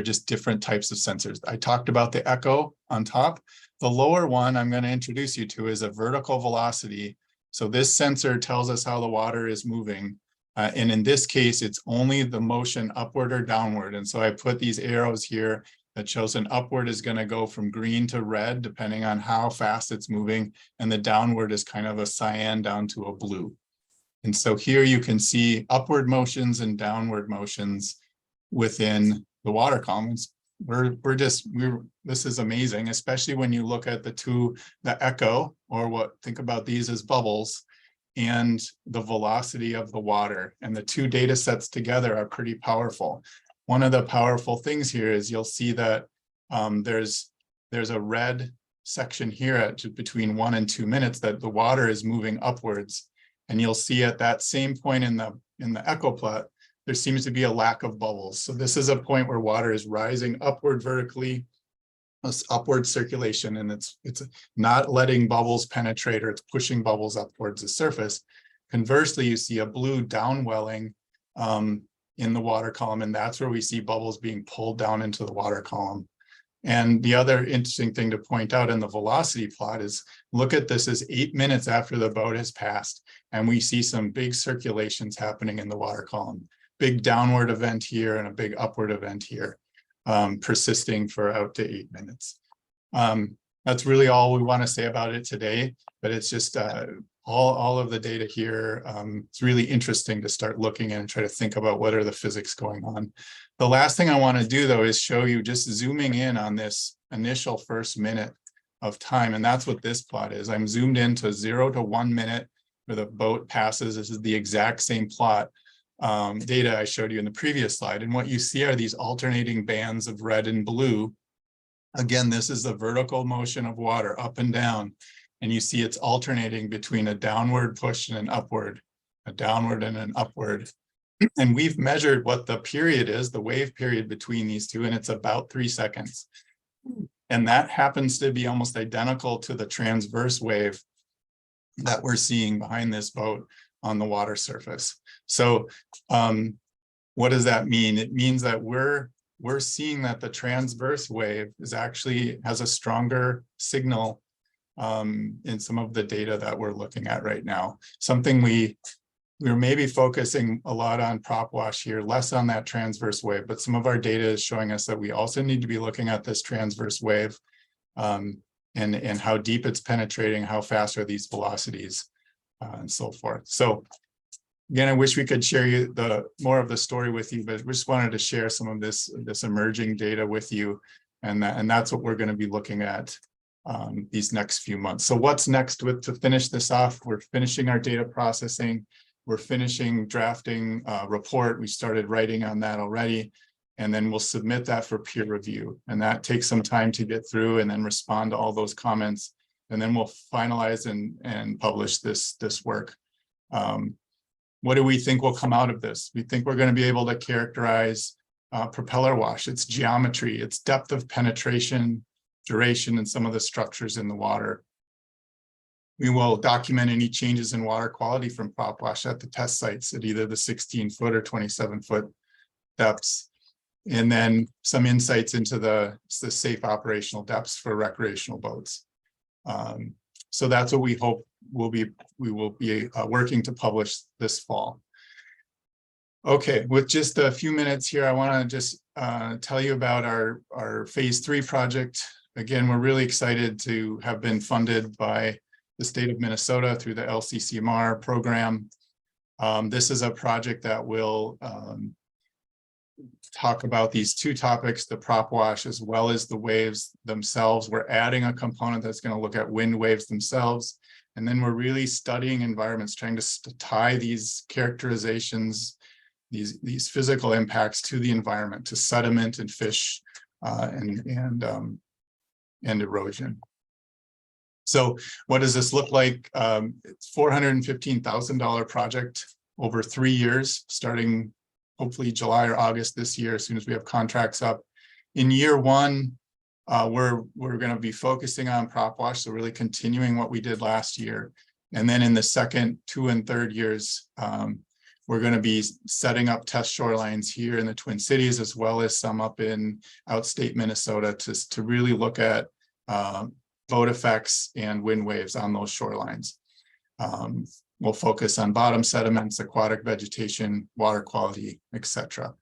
just different types of sensors. I talked about the echo on top. The lower one I'm going to introduce you to is a vertical velocity. So this sensor tells us how the water is moving. And in this case, it's only the motion upward or downward. And so I put these arrows here that shows an upward is going to go from green to red, depending on how fast it's moving. And the downward is kind of a cyan down to a blue. And so here you can see upward motions and downward motions within the water columns. This is amazing, especially when you look at the echo, or think about these as bubbles, and the velocity of the water, and the two data sets together are pretty powerful. One of the powerful things here is you'll see that there's a red section here at between 1 and 2 minutes that the water is moving upwards, and you'll see at that same point in the echo plot there seems to be a lack of bubbles. So this is a point where water is rising upward vertically, this upward circulation, and it's not letting bubbles penetrate, or it's pushing bubbles up towards the surface. Conversely, you see a blue downwelling in the water column, and that's where we see bubbles being pulled down into the water column. And the other interesting thing to point out in the velocity plot is, look at this as 8 minutes after the boat has passed, and we see some big circulations happening in the water column. Big downward event here and a big upward event here, persisting for out to 8 minutes. That's really all we want to say about it today, but it's just all of the data here. It's really interesting to start looking at and try to think about what are the physics going on. The last thing I want to do, though, is show you, just zooming in on this initial first minute of time, and that's what this plot is. I'm zoomed into 0 to 1 minute where the boat passes. This is the exact same plot data I showed you in the previous slide. And what you see are these alternating bands of red and blue. Again, this is the vertical motion of water up and down. And you see it's alternating between a downward push and an upward, a downward and an upward. And we've measured what the period is, the wave period between these two, and it's about 3 seconds. And that happens to be almost identical to the transverse wave that we're seeing behind this boat on the water surface. So what does that mean? It means that we're seeing that the transverse wave has a stronger signal in some of the data that we're looking at right now. Something we're maybe focusing a lot on prop wash here, less on that transverse wave, but some of our data is showing us that we also need to be looking at this transverse wave and how deep it's penetrating, how fast are these velocities, and so forth. So again, I wish we could share you more of the story with you, but we just wanted to share some of this emerging data with you, and that's what we're going to be looking at these next few months. So what's next to finish this off? We're finishing our data processing. We're finishing drafting a report. We started writing on that already, and then we'll submit that for peer review. And that takes some time to get through and then respond to all those comments. And then we'll finalize and publish this work. What do we think will come out of this? We think we're going to be able to characterize propeller wash, its geometry, its depth of penetration, duration, and some of the structures in the water. We will document any changes in water quality from prop wash at the test sites at either the 16-foot or 27-foot depths, and then some insights into the safe operational depths for recreational boats. So that's what we hope we will be working to publish this fall. Okay, with just a few minutes here, I want to just tell you about our phase 3 project. Again, we're really excited to have been funded by the state of Minnesota through the LCCMR program. This is a project that will talk about these two topics, the prop wash as well as the waves themselves. We're adding a component that's going to look at wind waves themselves. And then we're really studying environments, trying to tie these characterizations, these physical impacts to the environment, to sediment and fish and erosion. So what does this look like? It's $415,000 project over 3 years, starting hopefully July or August this year, as soon as we have contracts up. In year 1, we're going to be focusing on prop wash, so really continuing what we did last year. And then in the second, 2 and 3rd years, we're going to be setting up test shorelines here in the Twin Cities, as well as some up in outstate Minnesota to really look at boat effects and wind waves on those shorelines. We'll focus on bottom sediments, aquatic vegetation, water quality, etc.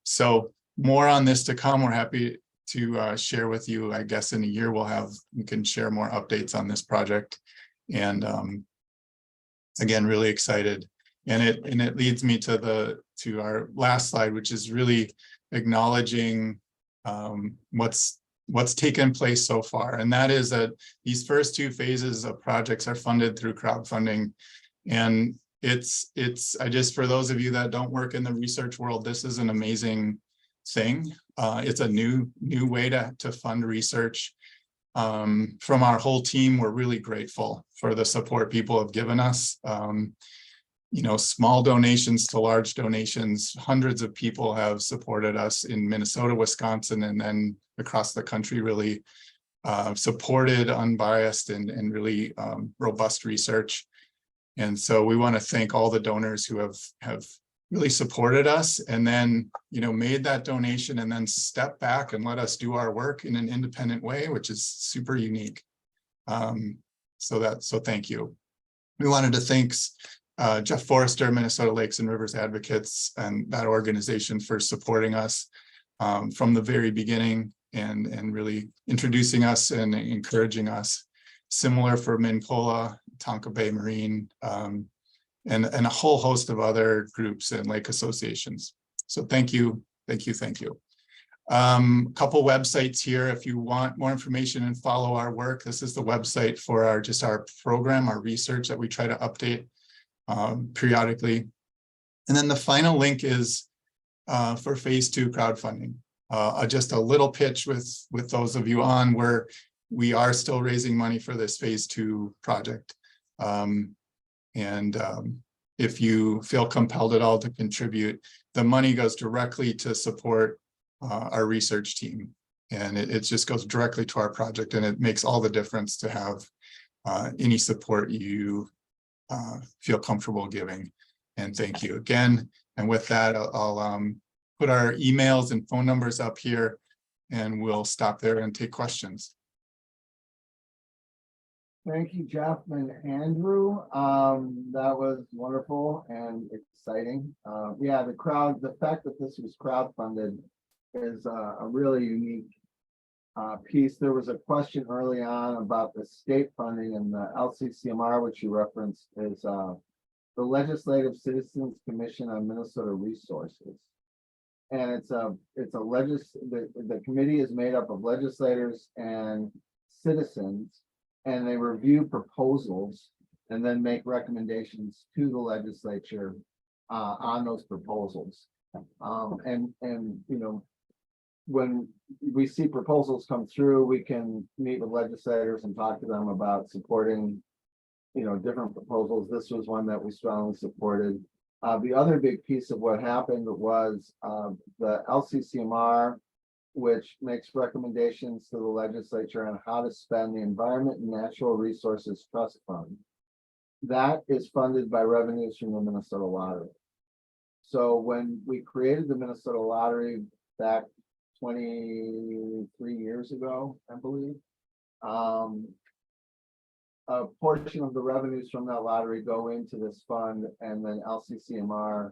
So more on this to come. We're happy to share with you. I guess in a year we can share more updates on this project. And again, really excited. And it leads me to our last slide, which is really acknowledging what's taken place so far. And that is that these first 2 phases of projects are funded through crowdfunding. And it's for those of you that don't work in the research world, this is an amazing thing. It's a new way to fund research. From our whole team, we're really grateful for the support people have given us. You know, small donations to large donations. Hundreds of people have supported us in Minnesota, Wisconsin, and then across the country, really supported unbiased and really robust research. And so we want to thank all the donors who have really supported us, and then, you know, made that donation and then step back and let us do our work in an independent way, which is super unique. So thank you. We wanted to thank Jeff Forrester, Minnesota Lakes and Rivers Advocates, and that organization for supporting us from the very beginning and really introducing us and encouraging us. Similar for Mincola, Tonka Bay Marine, and a whole host of other groups and lake associations. So thank you, thank you, thank you. Couple websites here if you want more information and follow our work. This is the website for our program, our research that we try to update periodically. And then the final link is for phase 2 crowdfunding. Just a little pitch with those of you on where we are still raising money for this phase 2 project. If you feel compelled at all to contribute, the money goes directly to support our research team. And it just goes directly to our project, and it makes all the difference to have any support you feel comfortable giving. And thank you again. And with that, I'll put our emails and phone numbers up here, and we'll stop there and take questions. Thank you, Jeff and Andrew. That was wonderful and exciting. Yeah, the fact that this was crowdfunded is a really unique piece. There was a question early on about the state funding, and the LCCMR, which you referenced, is the Legislative Citizens Commission on Minnesota Resources. And the committee is made up of legislators and citizens, and they review proposals and then make recommendations to the legislature on those proposals. And you know, when we see proposals come through, we can meet with legislators and talk to them about supporting, you know, different proposals. This was one that we strongly supported. The other big piece of what happened was the LCCMR, which makes recommendations to the legislature on how to spend the Environment and Natural Resources Trust Fund. That is funded by revenues from the Minnesota Lottery. So when we created the Minnesota Lottery back 23 years ago, I believe, a portion of the revenues from that lottery go into this fund, and then LCCMR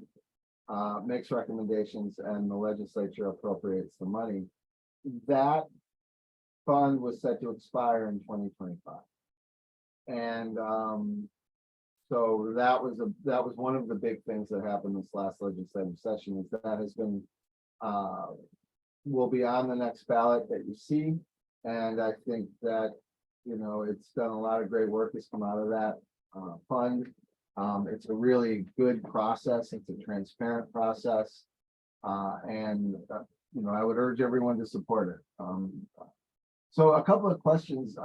makes recommendations and the legislature appropriates the money. That fund was set to expire in 2025. And so that was one of the big things that happened this last legislative session, is that has been will be on the next ballot that you see. And I think that, you know, it's done a lot of great work has come out of that fund. It's a really good process. It's a transparent process. You know, I would urge everyone to support it. So a couple of questions.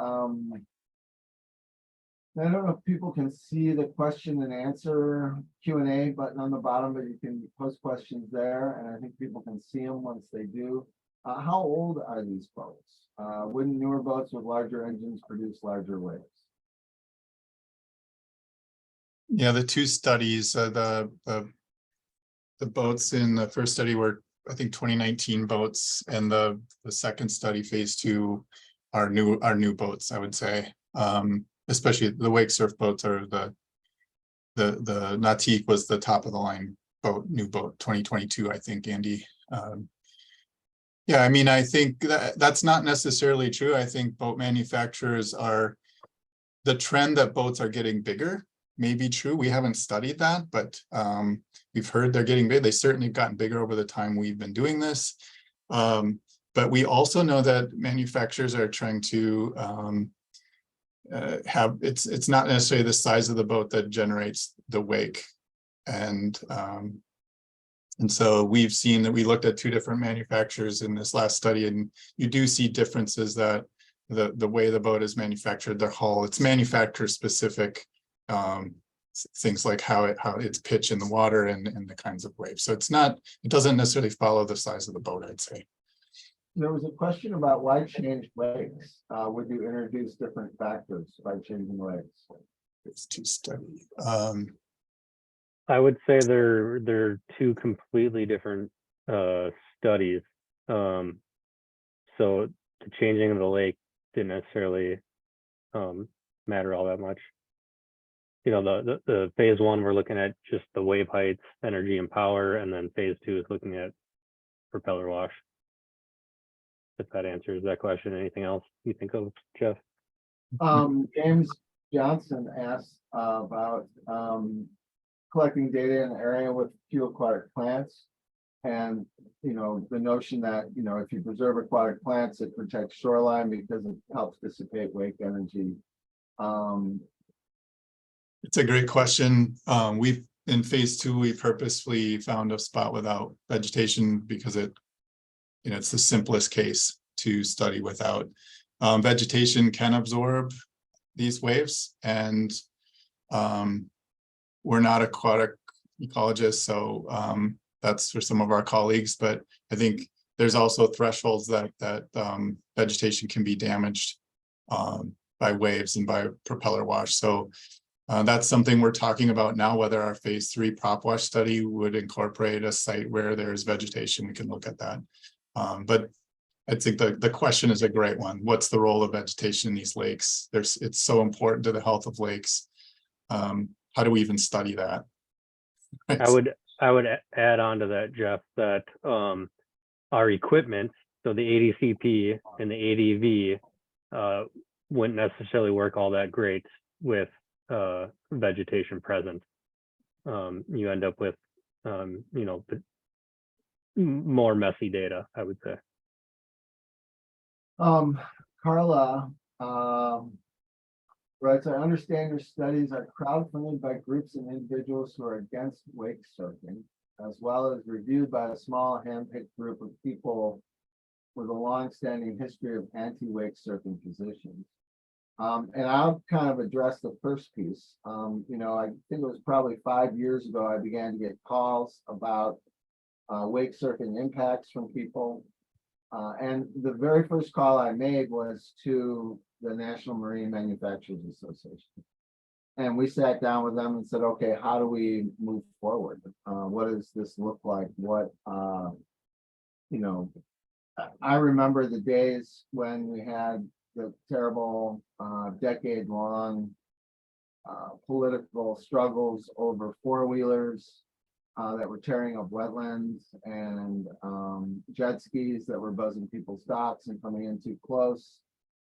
I don't know if people can see the question and answer Q&A button on the bottom, but you can post questions there, and I think people can see them once they do. How old are these boats? Wouldn't newer boats with larger engines produce larger waves? Yeah, the two studies, the boats in the first study were, I think, 2019 boats, and the second study, phase 2, are new boats, I would say. Especially the wake surf boats are the Nautique was the top of the line boat, new boat, 2022, I think, Andy. Yeah, I mean, I think that's not necessarily true. I think boat manufacturers are, the trend that boats are getting bigger may be true. We haven't studied that, but we've heard they're getting big. They certainly have gotten bigger over the time we've been doing this. But we also know that manufacturers are trying to have, it's not necessarily the size of the boat that generates the wake. And so we've seen that, we looked at 2 different manufacturers in this last study, and you do see differences that the way the boat is manufactured, their hull, it's manufacturer specific, things like how it's pitch in the water and the kinds of waves. So it doesn't necessarily follow the size of the boat, I'd say. There was a question about why change wakes. Would you introduce different factors by changing wakes? It's to study. I would say they're 2 completely different studies. So the changing of the lake didn't necessarily matter all that much. You know, the phase 1, we're looking at just the wave heights, energy, and power, and then phase 2 is looking at propeller wash. If that answers that question. Anything else you think of, Jeff? James Johnson asked about collecting data in an area with few aquatic plants. And, you know, the notion that, you know, if you preserve aquatic plants, it protects shoreline because it helps dissipate wake energy. It's a great question. We've, in phase 2, we purposefully found a spot without vegetation because it's the simplest case to study without. Vegetation can absorb these waves, and we're not aquatic ecologists, so that's for some of our colleagues, but I think there's also thresholds that vegetation can be damaged by waves and by propeller wash. So that's something we're talking about now, whether our phase 3 prop wash study would incorporate a site where there's vegetation. We can look at that. But I think the question is a great one. What's the role of vegetation in these lakes? It's so important to the health of lakes. How do we even study that? Right. I would add on to that, Jeff, that our equipment, so the ADCP and the ADV, wouldn't necessarily work all that great with vegetation present. You end up with more messy data, I would say. Carla writes, I understand your studies are crowdfunded by groups and individuals who are against wake surfing, as well as reviewed by a small handpicked group of people with a long-standing history of anti-wake surfing positions. And I'll kind of address the first piece. I think it was probably 5 years ago, I began to get calls about wake surfing impacts from people. And the very first call I made was to the National Marine Manufacturers Association. And we sat down with them and said, okay, how do we move forward? What does this look like? I remember the days when we had the terrible decade-long political struggles over four-wheelers that were tearing up wetlands, and jet skis that were buzzing people's docks and coming in too close.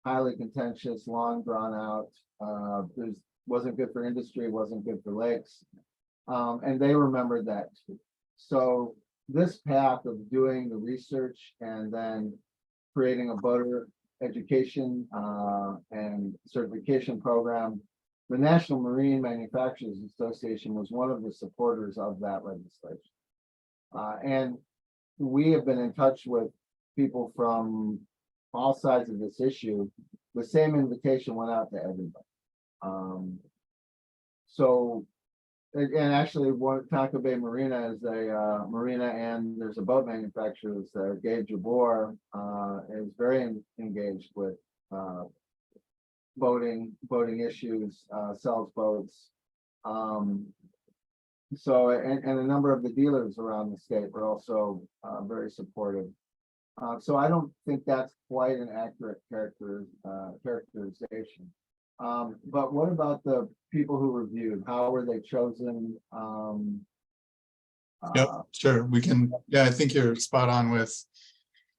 Highly contentious, long drawn out. Wasn't good for industry, wasn't good for lakes. And they remembered that too. So this path of doing the research and then creating a boater education and certification program, the National Marine Manufacturers Association was one of the supporters of that legislation. And we have been in touch with people from all sides of this issue. The same invitation went out to everybody. And actually, Taco Bay Marina is a marina, and there's a boat manufacturer, Gabe Jabor, is very engaged with boating issues, sells boats. So, and a number of the dealers around the state were also very supportive. So I don't think that's quite an accurate characterization. But what about the people who reviewed? How were they chosen? Yep, sure, we can, yeah, I think you're spot on with,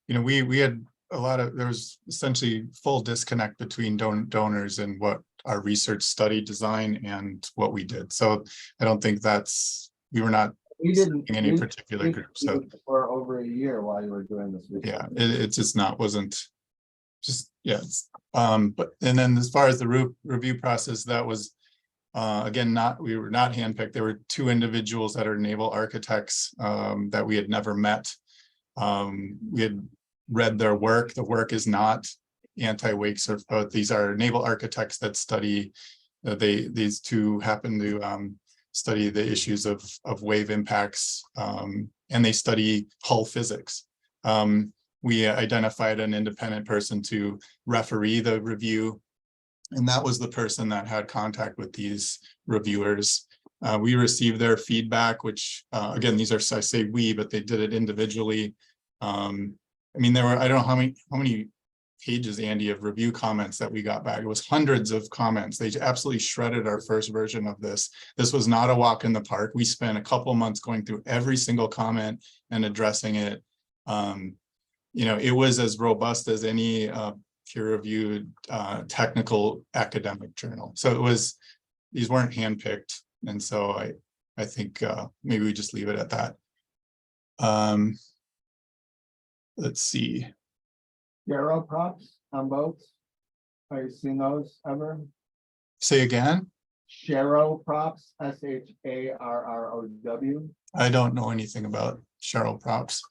we had a lot of, there was essentially full disconnect between donors and what our research study design and what we did. So I don't think we were not We didn't. any particular group. So for over a year while you were doing this research. yeah, it just wasn't just, yeah. But, and then as far as the review process, that was, again, we were not handpicked. There were two individuals that are naval architects that we had never met. We had read their work. The work is not anti-wake surf, but these are naval architects that study, these two happen to study the issues of wave impacts, and they study hull physics. We identified an independent person to referee the review, and that was the person that had contact with these reviewers. We received their feedback, which again, these are, I say we, but they did it individually. I mean, there were, I don't know how many pages, Andy, of review comments that we got back. It was hundreds of comments. They absolutely shredded our first version of this. This was not a walk in the park. We spent a couple months going through every single comment and addressing it. It was as robust as any peer-reviewed technical academic journal. So it was, these weren't handpicked. And so I think maybe we just leave it at that. Let's see. Sharo props on boats. Have you seen those ever? Say again? Sharo props, SHARROW. I don't know anything about Cheryl props.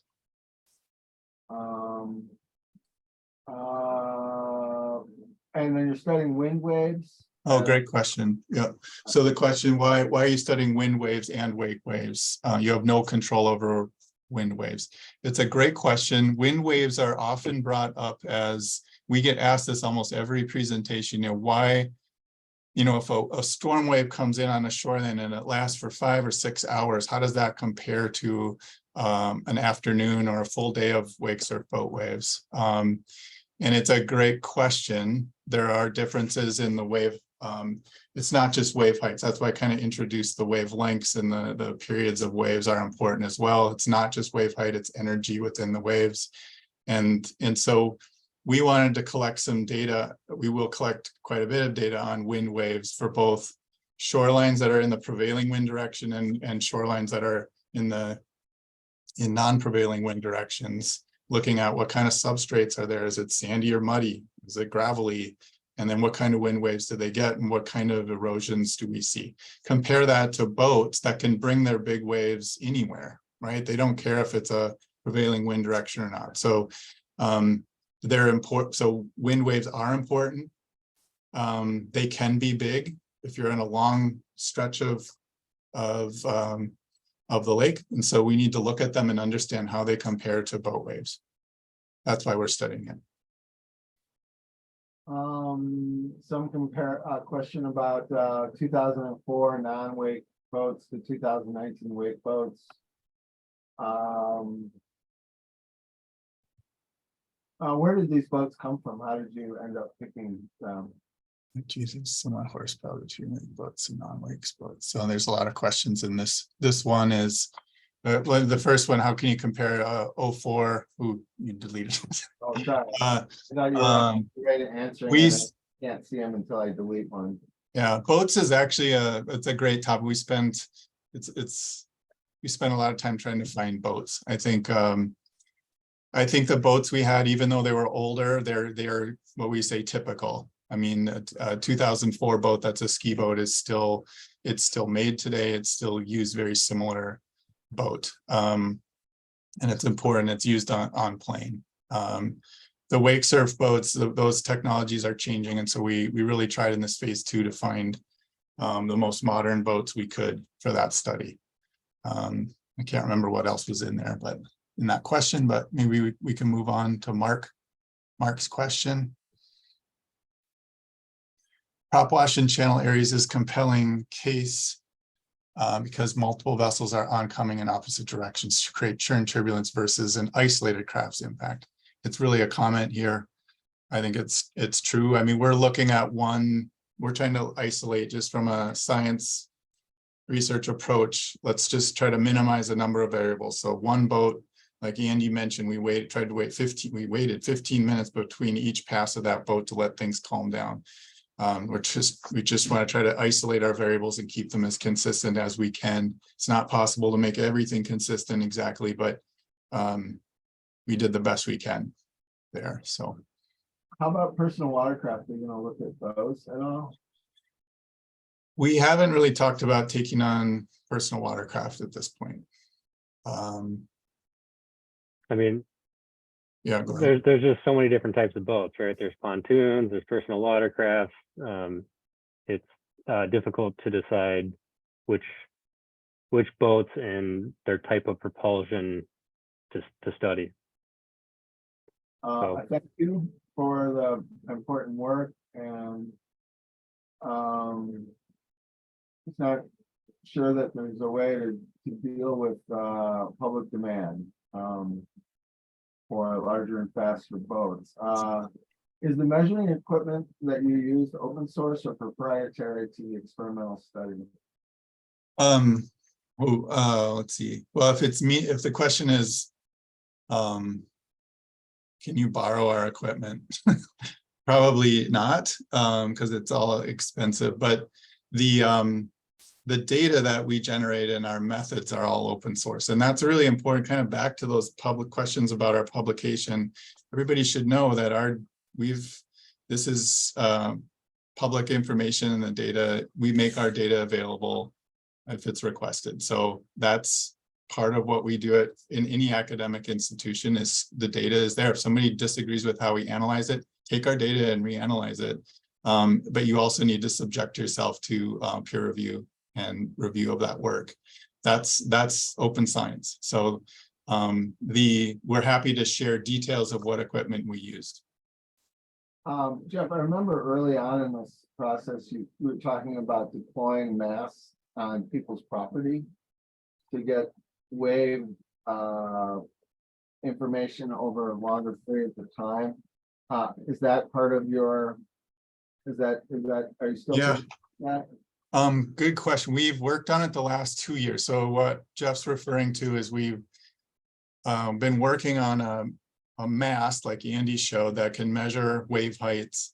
And then you're studying wind waves. Oh, great question. Yeah. So the question, why are you studying wind waves and wake waves? You have no control over wind waves. It's a great question. Wind waves are often brought up as, we get asked this almost every presentation, why, if a storm wave comes in on a shoreline and it lasts for 5 or 6 hours, how does that compare to an afternoon or a full day of wake surf boat waves? And it's a great question. There are differences in the wave. It's not just wave heights. That's why I kind of introduced the wavelengths, and the periods of waves are important as well. It's not just wave height, it's energy within the waves. And so we wanted to collect some data. We will collect quite a bit of data on wind waves for both shorelines that are in the prevailing wind direction and shorelines that are in non-prevailing wind directions, looking at what kind of substrates are there. Is it sandy or muddy? Is it gravelly? And then what kind of wind waves do they get, and what kind of erosions do we see? Compare that to boats that can bring their big waves anywhere, right? They don't care if it's a prevailing wind direction or not. So they're important. So wind waves are important. They can be big if you're in a long stretch of the lake. And so we need to look at them and understand how they compare to boat waves. That's why we're studying it. Some question about 2004 non-wake boats to 2019 wake boats. Where did these boats come from? How did you end up picking them? Jesus, similar horsepower between wake boats and non-wake boats. So there's a lot of questions in this. This one is the first one. How can you compare 04? Ooh, you deleted it. Oh, sorry. I thought you were ready to answer. I can't see them until I delete one. Yeah, boats is actually it's a great topic. We spent a lot of time trying to find boats. I think the boats we had, even though they were older, they're what we say typical. I mean, a 2004 boat that's a ski boat is still made today. It's still used, very similar boat, and it's important. It's used on plane. The wake surf boats, those technologies are changing, and so we really tried in this phase 2 to find the most modern boats we could for that study. I can't remember what else was in there, but in that question, but maybe we can move on to Mark's question. Prop wash in channel areas is compelling case because multiple vessels are oncoming in opposite directions to create churn turbulence versus an isolated craft's impact. It's really a comment here. I think it's true. I mean, we're looking at we're trying to isolate just from a science research approach. Let's just try to minimize the number of variables. So one boat, like Andy mentioned, we waited 15 minutes between each pass of that boat to let things calm down. We just want to try to isolate our variables and keep them as consistent as we can. It's not possible to make everything consistent exactly, but we did the best we can there. So How about personal watercraft? Are you gonna look at those at all? we haven't really talked about taking on personal watercraft at this point. I mean, Yeah, go ahead. there's just so many different types of boats, right? There's pontoons, there's personal watercraft. It's difficult to decide which boats and their type of propulsion to study. I thank you for the important work, and it's not sure that there's a way to deal with public demand for larger and faster boats. Is the measuring equipment that you use open source or proprietary to the experimental study? Let's see. Well, if the question is, can you borrow our equipment? Probably not, because it's all expensive, but the data that we generate and our methods are all open source. And that's really important, kind of back to those public questions about our publication. Everybody should know that this is public information, and the data, we make our data available if it's requested. So that's part of what we do in any academic institution. Is the data is there. If somebody disagrees with how we analyze it, take our data and reanalyze it. But you also need to subject yourself to peer review and review of that work. That's open science. So we're happy to share details of what equipment we used. Jeff, I remember early on in this process, you were talking about deploying masts on people's property to get wave information over longer periods of time. Is that part of your, are you still Yeah. doing that? Good question. We've worked on it the last 2 years. So what Jeff's referring to is we've been working on a mast, like Andy showed, that can measure wave heights,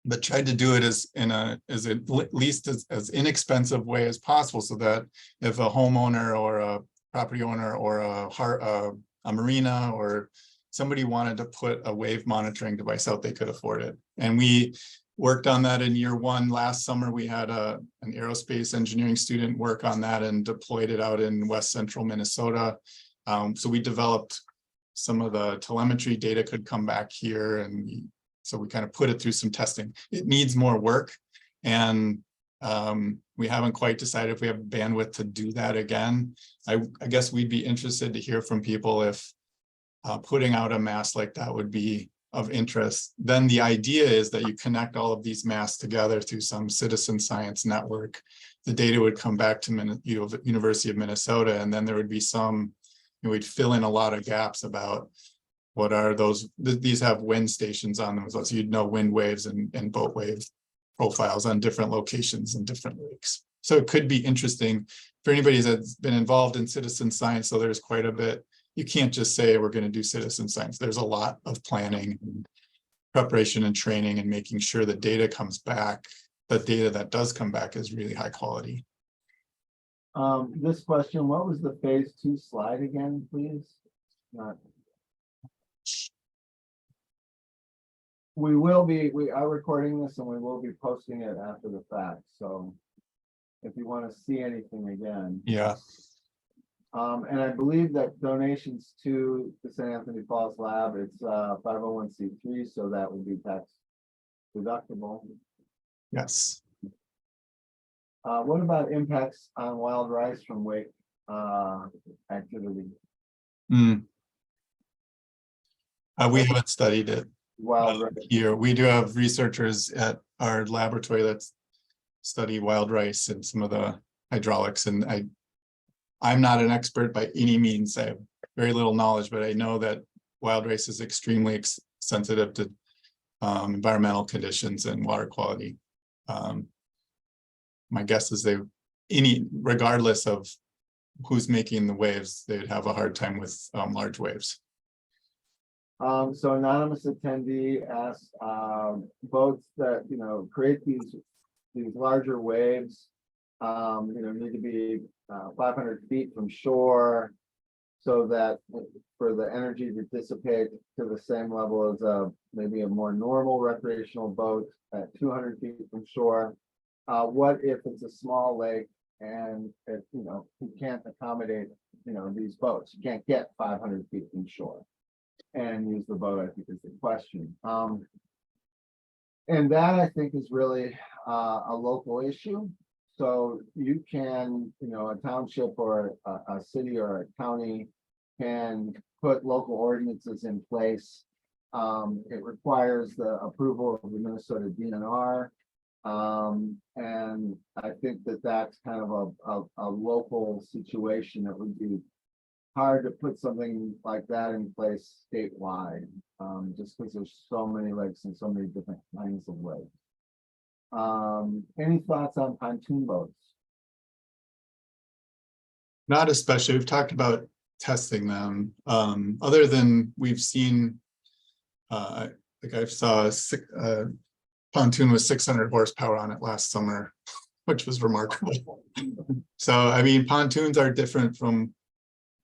but tried to do it as at least as inexpensive way as possible, so that if a homeowner or a property owner or a marina or somebody wanted to put a wave monitoring device out, they could afford it. And we worked on that in year one. Last summer, we had an aerospace engineering student work on that and deployed it out in West Central Minnesota. So we developed some of the telemetry data could come back here, and so we kind of put it through some testing. It needs more work, and we haven't quite decided if we have bandwidth to do that again. I guess we'd be interested to hear from people if putting out a mast like that would be of interest. Then the idea is that you connect all of these masts together through some citizen science network. The data would come back to University of Minnesota, and then there would be we'd fill in a lot of gaps about what are those. These have wind stations on them, so you'd know wind waves and boat wave profiles on different locations and different lakes. So it could be interesting for anybody that's been involved in citizen science. So there's quite a bit. You can't just say we're going to do citizen science. There's a lot of planning and preparation and training and making sure the data comes back. The data that does come back is really high quality. This question, what was the phase 2 slide again, please? We are recording this, and we will be posting it after the fact. So if you want to see anything again. Yeah. And I believe that donations to the St. Anthony Falls Lab, it's 501c3, so that would be tax deductible. Yes. What about impacts on wild rice from wake activity? We haven't studied it Wild rice. here. We do have researchers at our laboratory that study wild rice and some of the hydraulics, and I'm not an expert by any means. I have very little knowledge, but I know that wild rice is extremely sensitive to environmental conditions and water quality. My guess is regardless of who's making the waves, they'd have a hard time with large waves. So anonymous attendee asks, boats that, create these larger waves, need to be 500 feet from shore, so that for the energy to dissipate to the same level as maybe a more normal recreational boat at 200 feet from shore. What if it's a small lake and you can't accommodate these boats? You can't get 500 feet from shore and use the boat, I think is the question. And that, I think, is really a local issue. So you can, a township or a city or a county can put local ordinances in place. It requires the approval of the Minnesota DNR. And I think that that's kind of a local situation that would be hard to put something like that in place statewide, just because there's so many lakes and so many different kinds of lakes. Any thoughts on pontoon boats? Not especially. We've talked about testing them. Other than we've seen, like I saw a pontoon with 600 horsepower on it last summer, which was remarkable. So, I mean, pontoons are different from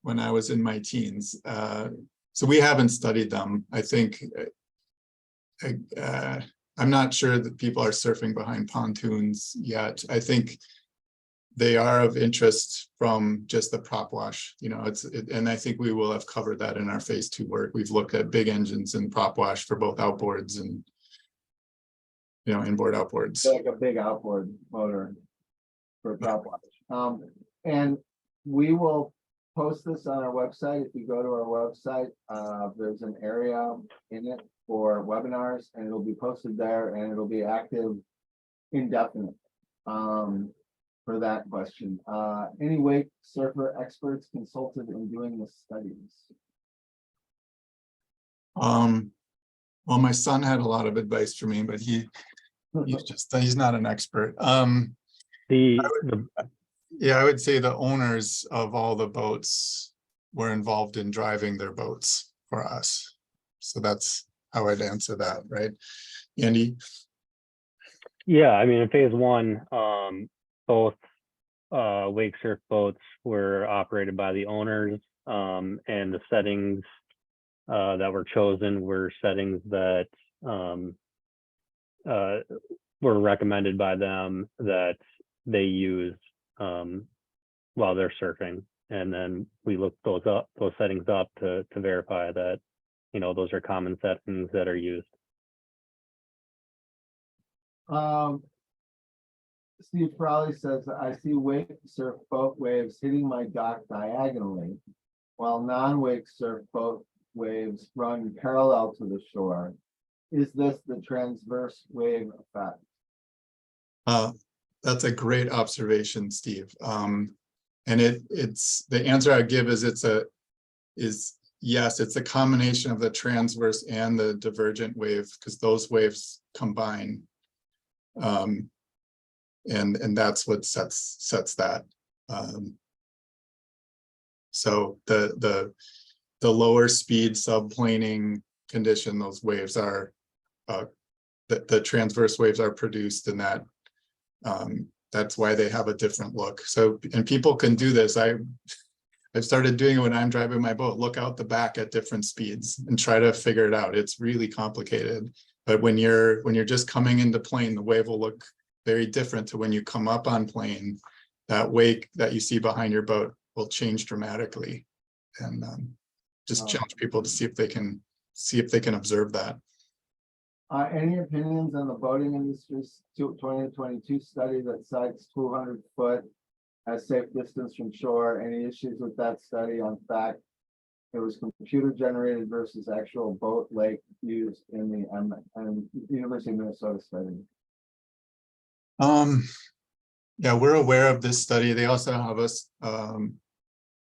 when I was in my teens. So we haven't studied them. I think I'm not sure that people are surfing behind pontoons yet. I think they are of interest from just the prop wash, and I think we will have covered that in our phase 2 work. We've looked at big engines and prop wash for both outboards and inboard outboards. Like a big outboard motor for prop wash. And we will post this on our website. If you go to our website, there's an area in it for webinars, and it'll be posted there, and it'll be active indefinitely. For that question, any wake surfer experts consulted in doing the studies? Well, my son had a lot of advice for me, but he's not an expert. Yeah, I would say the owners of all the boats were involved in driving their boats for us. So that's how I'd answer that, right? Andy? Yeah, I mean, in phase 1, both wake surf boats were operated by the owners, and the settings that were chosen were settings that were recommended by them that they use while they're surfing. And then we looked those settings up to verify that those are common settings that are used. Steve Frawley says, I see wake surf boat waves hitting my dock diagonally, while non-wake surf boat waves run parallel to the shore. Is this the transverse wave effect? That's a great observation, Steve. And it's the answer I give is yes, it's a combination of the transverse and the divergent wave, because those waves combine. And that's what sets that. So the lower speed subplaning condition, those waves are the transverse waves are produced in that. That's why they have a different look. So, and people can do this. I've started doing it when I'm driving my boat. Look out the back at different speeds and try to figure it out. It's really complicated. But when you're just coming into plane, the wave will look very different to when you come up on plane. That wake that you see behind your boat will change dramatically. And just challenge people to see if they can observe that. Any opinions on the boating industry's 2022 study that cites 200 foot as safe distance from shore? Any issues with that study? On fact, it was computer generated versus actual boat lake used in the University of Minnesota study. Yeah, we're aware of this study. They also have us,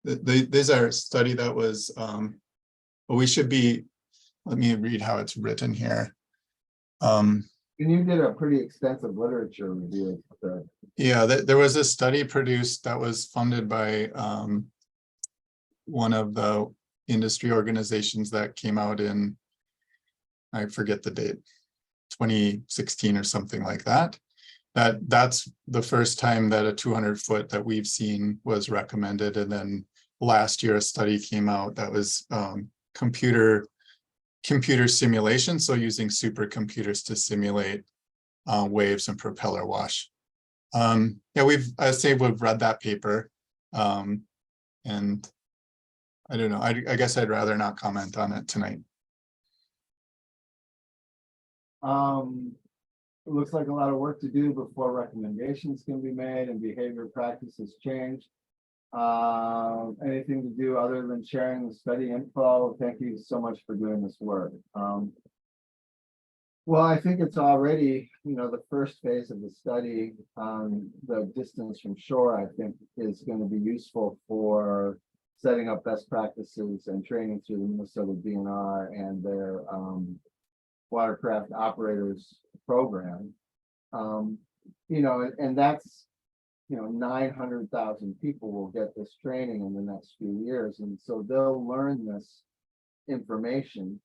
these are a study that was, well, we should be, let me read how it's written here. And you did a pretty extensive literature review. Yeah, there was a study produced that was funded by one of the industry organizations that came out in, I forget the date, 2016 or something like that. That's the first time that a 200-foot that we've seen was recommended. And then last year, a study came out that was computer simulation. So using supercomputers to simulate waves and propeller wash. Yeah, I say we've read that paper. And I don't know, I guess I'd rather not comment on it tonight. It looks like a lot of work to do before recommendations can be made and behavior practices change. Anything to do other than sharing the study info? Thank you so much for doing this work. Well, I think it's already, the first phase of the study, the distance from shore, I think is going to be useful for setting up best practices and training through the Minnesota DNR and their watercraft operators program. And that's, 900,000 people will get this training in the next few years. And so they'll learn this information.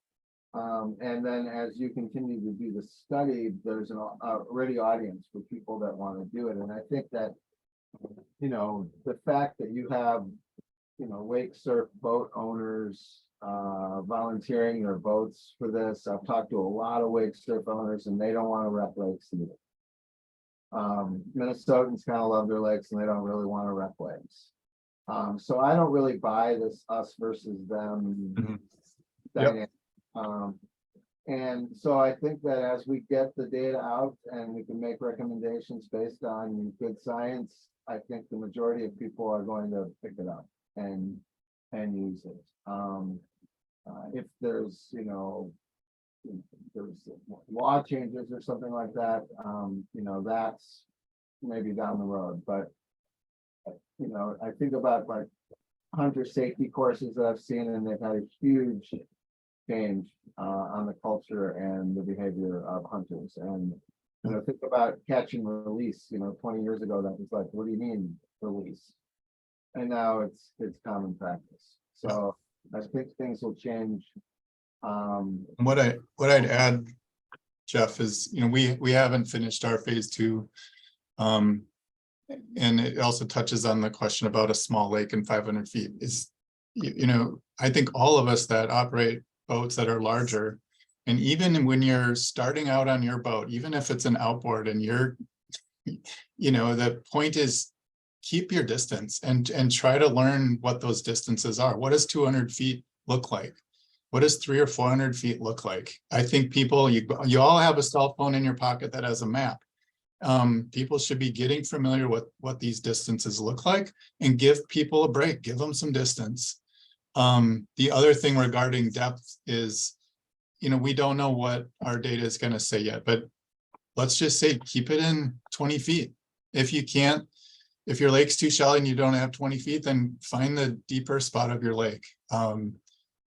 And then as you continue to do the study, there's an already audience for people that want to do it. And I think that, the fact that you have, wake surf boat owners volunteering their boats for this. I've talked to a lot of wake surf owners and they don't want to wreck lakes either. Minnesotans kind of love their lakes and they don't really want to wreck lakes. So I don't really buy this us versus them dynamic. And so I think that as we get the data out and we can make recommendations based on good science, I think the majority of people are going to pick it up and use it. If there's, there's law changes or something like that, that's maybe down the road. But, I think about like hunter safety courses that I've seen, and they've had a huge change on the culture and the behavior of hunters. And, think about catch and release, 20 years ago, that was like, what do you mean release? And now it's common practice. So I think things will change. What I'd add, Jeff, is we haven't finished our phase 2, and it also touches on the question about a small lake and 500 feet. Is I think all of us that operate boats that are larger, and even when you're starting out on your boat, even if it's an outboard, and the point is keep your distance and try to learn what those distances are. What does 200 feet look like? What does 300 or 400 feet look like? I think people, you all have a cell phone in your pocket that has a map. People should be getting familiar with what these distances look like and give people a break, give them some distance. The other thing regarding depth is, we don't know what our data is going to say yet, but let's just say keep it in 20 feet. If you can't, if your lake's too shallow and you don't have 20 feet, then find the deeper spot of your lake.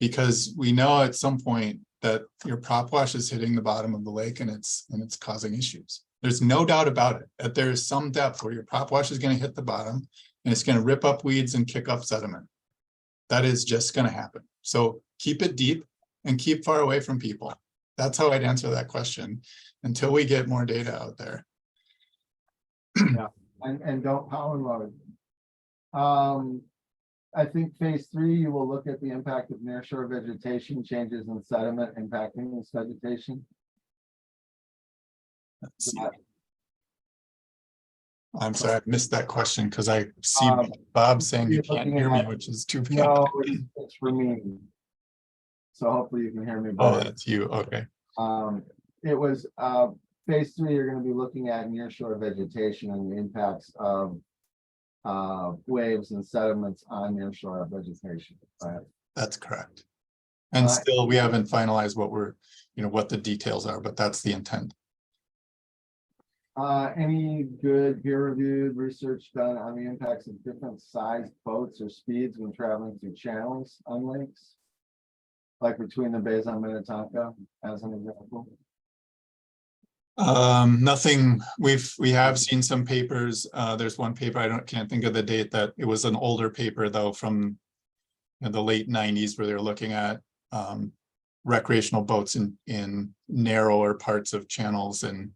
Because we know at some point that your prop wash is hitting the bottom of the lake and it's causing issues. There's no doubt about it, that there's some depth where your prop wash is going to hit the bottom and it's going to rip up weeds and kick up sediment. That is just going to happen. So keep it deep and keep far away from people. That's how I'd answer that question until we get more data out there. Yeah, and don't power load. I think phase 3, you will look at the impact of nearshore vegetation changes in sediment impacting this vegetation. I'm sorry, I missed that question because I see Bob saying you can't hear me, which is too bad. No, it's for me. So hopefully you can hear me better. Oh, that's you. Okay. It was phase 3, you're going to be looking at nearshore vegetation and the impacts of waves and sediments on nearshore vegetation. That's correct. And still, we haven't finalized what we're, what the details are, but that's the intent. Any good peer-reviewed research done on the impacts of different sized boats or speeds when traveling through channels on lakes? Like between the bays on Minnetonka, as an example? Nothing, we have seen some papers. There's one paper, can't think of the date, that it was an older paper though from the late 90s where they're looking at recreational boats in narrower parts of channels and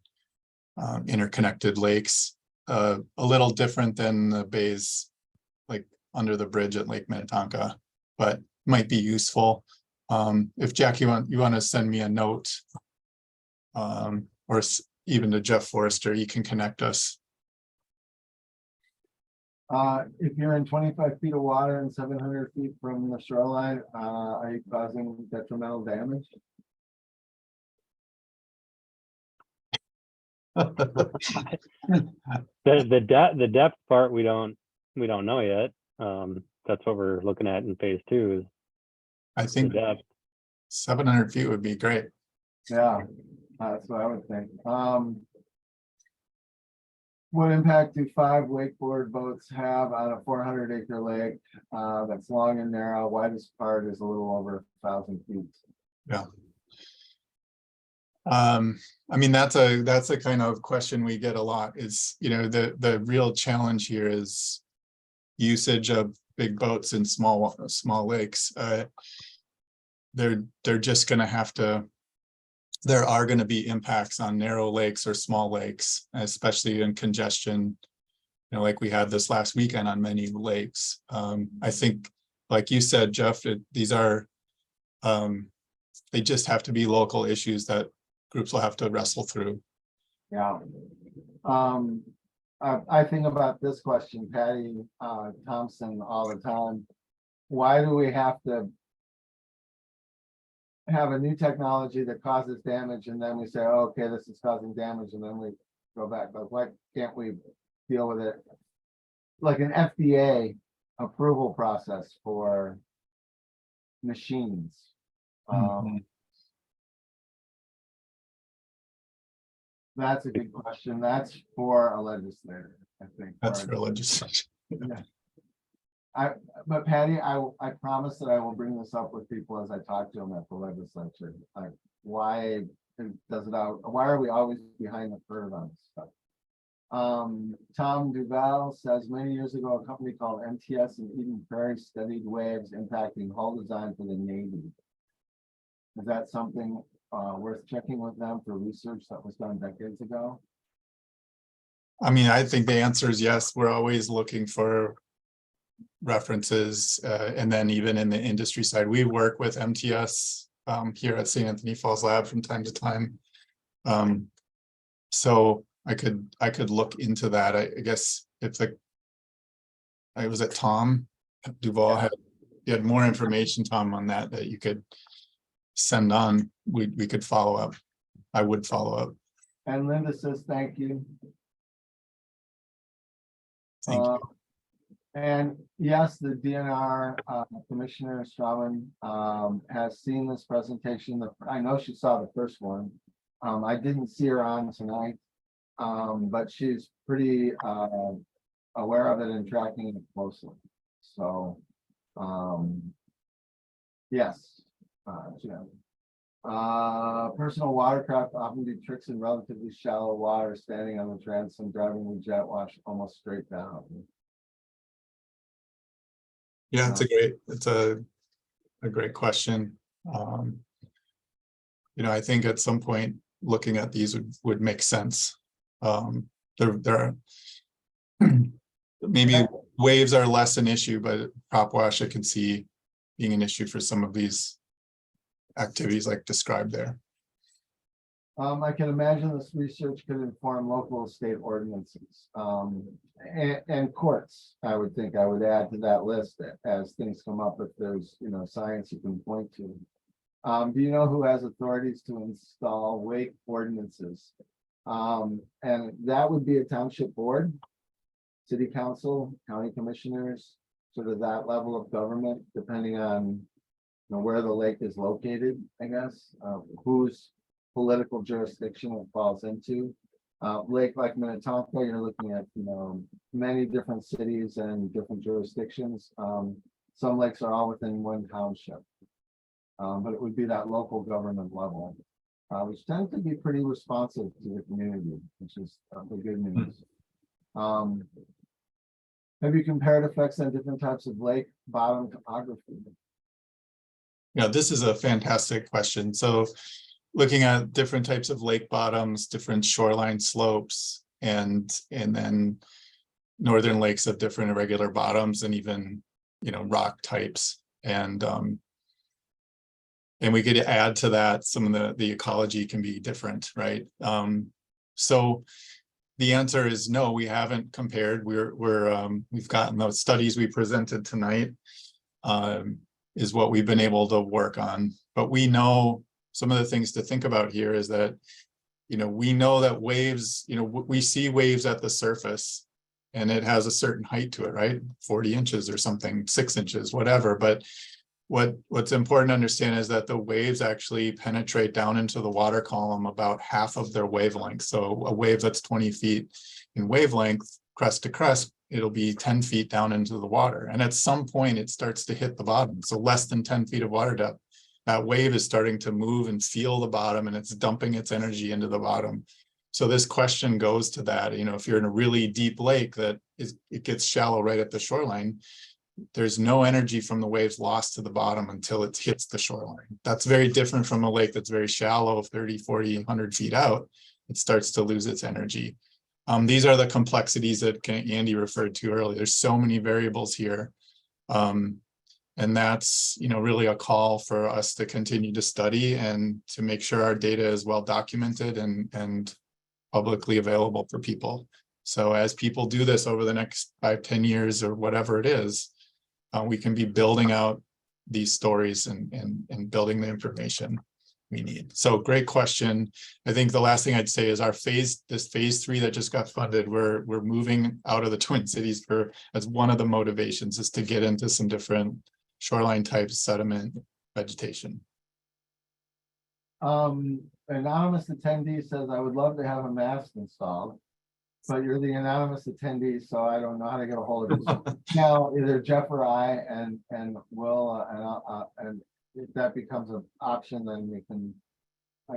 interconnected lakes. A little different than the bays like under the bridge at Lake Minnetonka, but might be useful. If Jack, you want to send me a note, or even to Jeff Forrester, he can connect us. If you're in 25 feet of water and 700 feet from the shoreline, are you causing detrimental damage? The depth part we don't know yet. That's what we're looking at in phase 2 is I the think depth. 700 feet would be great. Yeah, that's what I would think. What impact do 5 wakeboard boats have on a 400-acre lake that's long and narrow? Widest part is a little over 1,000 feet. Yeah. I mean, that's a kind of question we get a lot, is, the real challenge here is usage of big boats in small lakes. They're just going to have to, there are going to be impacts on narrow lakes or small lakes, especially in congestion, like we had this last weekend on many lakes. I think, like you said, Jeff, these are, they just have to be local issues that groups will have to wrestle through. Yeah. I think about this question, Patty Thompson, all the time. Why do we have to have a new technology that causes damage and then we say, oh, okay, this is causing damage, and then we go back? But why can't we deal with it like an FDA approval process for machines? That's a good question. That's for a legislator, I think. That's for legislation. Yeah. But Patty, I promise that I will bring this up with people as I talk to them at the legislature. Like, why are we always behind the curve on this stuff? Tom Duval says, many years ago, a company called MTS in Eden Prairie studied waves impacting hull design for the Navy. Is that something worth checking with them for research that was done decades ago? I mean, I think the answer is yes. We're always looking for references, and then even in the industry side, we work with MTS here at St. Anthony Falls Lab from time to time. So I could look into that. I guess if I was at Tom Duval you had more information, Tom, on that you could send on, we could follow up. I would follow up. And Linda says, thank you. Thank you. And yes, the DNR Commissioner Strawman has seen this presentation. I know she saw the first one. I didn't see her on tonight, but she's pretty aware of it and tracking it closely. So yes, personal watercraft often do tricks in relatively shallow water, standing on the transom, driving the jet wash almost straight down. Yeah, it's a great question. I think at some point looking at these would make sense. There are maybe waves are less an issue, but prop wash I can see being an issue for some of these activities like described there. I can imagine this research could inform local state ordinances and courts. I would think I would add to that list as things come up, if there's science you can point to. Do you know who has authorities to install wake ordinances? And that would be a township board, city council, county commissioners, sort of that level of government, depending on where the lake is located, I guess, whose political jurisdiction it falls into. Lake like Minnetonka, you're looking at, you know, many different cities and different jurisdictions. Some lakes are all within one township. But it would be that local government level, which tends to be pretty responsive to the community, which is the good news. Have you compared effects on different types of lake bottom topography? Yeah, this is a fantastic question. So looking at different types of lake bottoms, different shoreline slopes, and then northern lakes of different irregular bottoms, and even, you know, rock types. And we could add to that some of the ecology can be different, right? So the answer is no, we haven't compared. We've gotten those studies we presented tonight, is what we've been able to work on. But we know some of the things to think about here is that, you know, we know that waves, you know, we see waves at the surface and it has a certain height to it, right? 40 inches or something, 6 inches, whatever. But what's important to understand is that the waves actually penetrate down into the water column about half of their wavelength. So a wave that's 20 feet in wavelength, crest to crest, it'll be 10 feet down into the water. And at some point it starts to hit the bottom. So less than 10 feet of water depth, that wave is starting to move and feel the bottom, and it's dumping its energy into the bottom. So this question goes to that, you know, if you're in a really deep lake that it gets shallow right at the shoreline, there's no energy from the waves lost to the bottom until it hits the shoreline. That's very different from a lake that's very shallow, 30, 40, 100 feet out. It starts to lose its energy. These are the complexities that Andy referred to earlier. There's so many variables here. And that's, you know, really a call for us to continue to study and to make sure our data is well documented and publicly available for people. So as people do this over the next 5-10 years or whatever it is, we can be building out these stories and building the information we need. So great question. I think the last thing I'd say is this phase 3 that just got funded, we're moving out of the Twin Cities as one of the motivations is to get into some different shoreline types, sediment, vegetation. Anonymous attendee says, I would love to have a mast installed, but you're the anonymous attendee, so I don't know how to get a hold of you. Now, either Jeff or I and Will, and if that becomes an option, then we can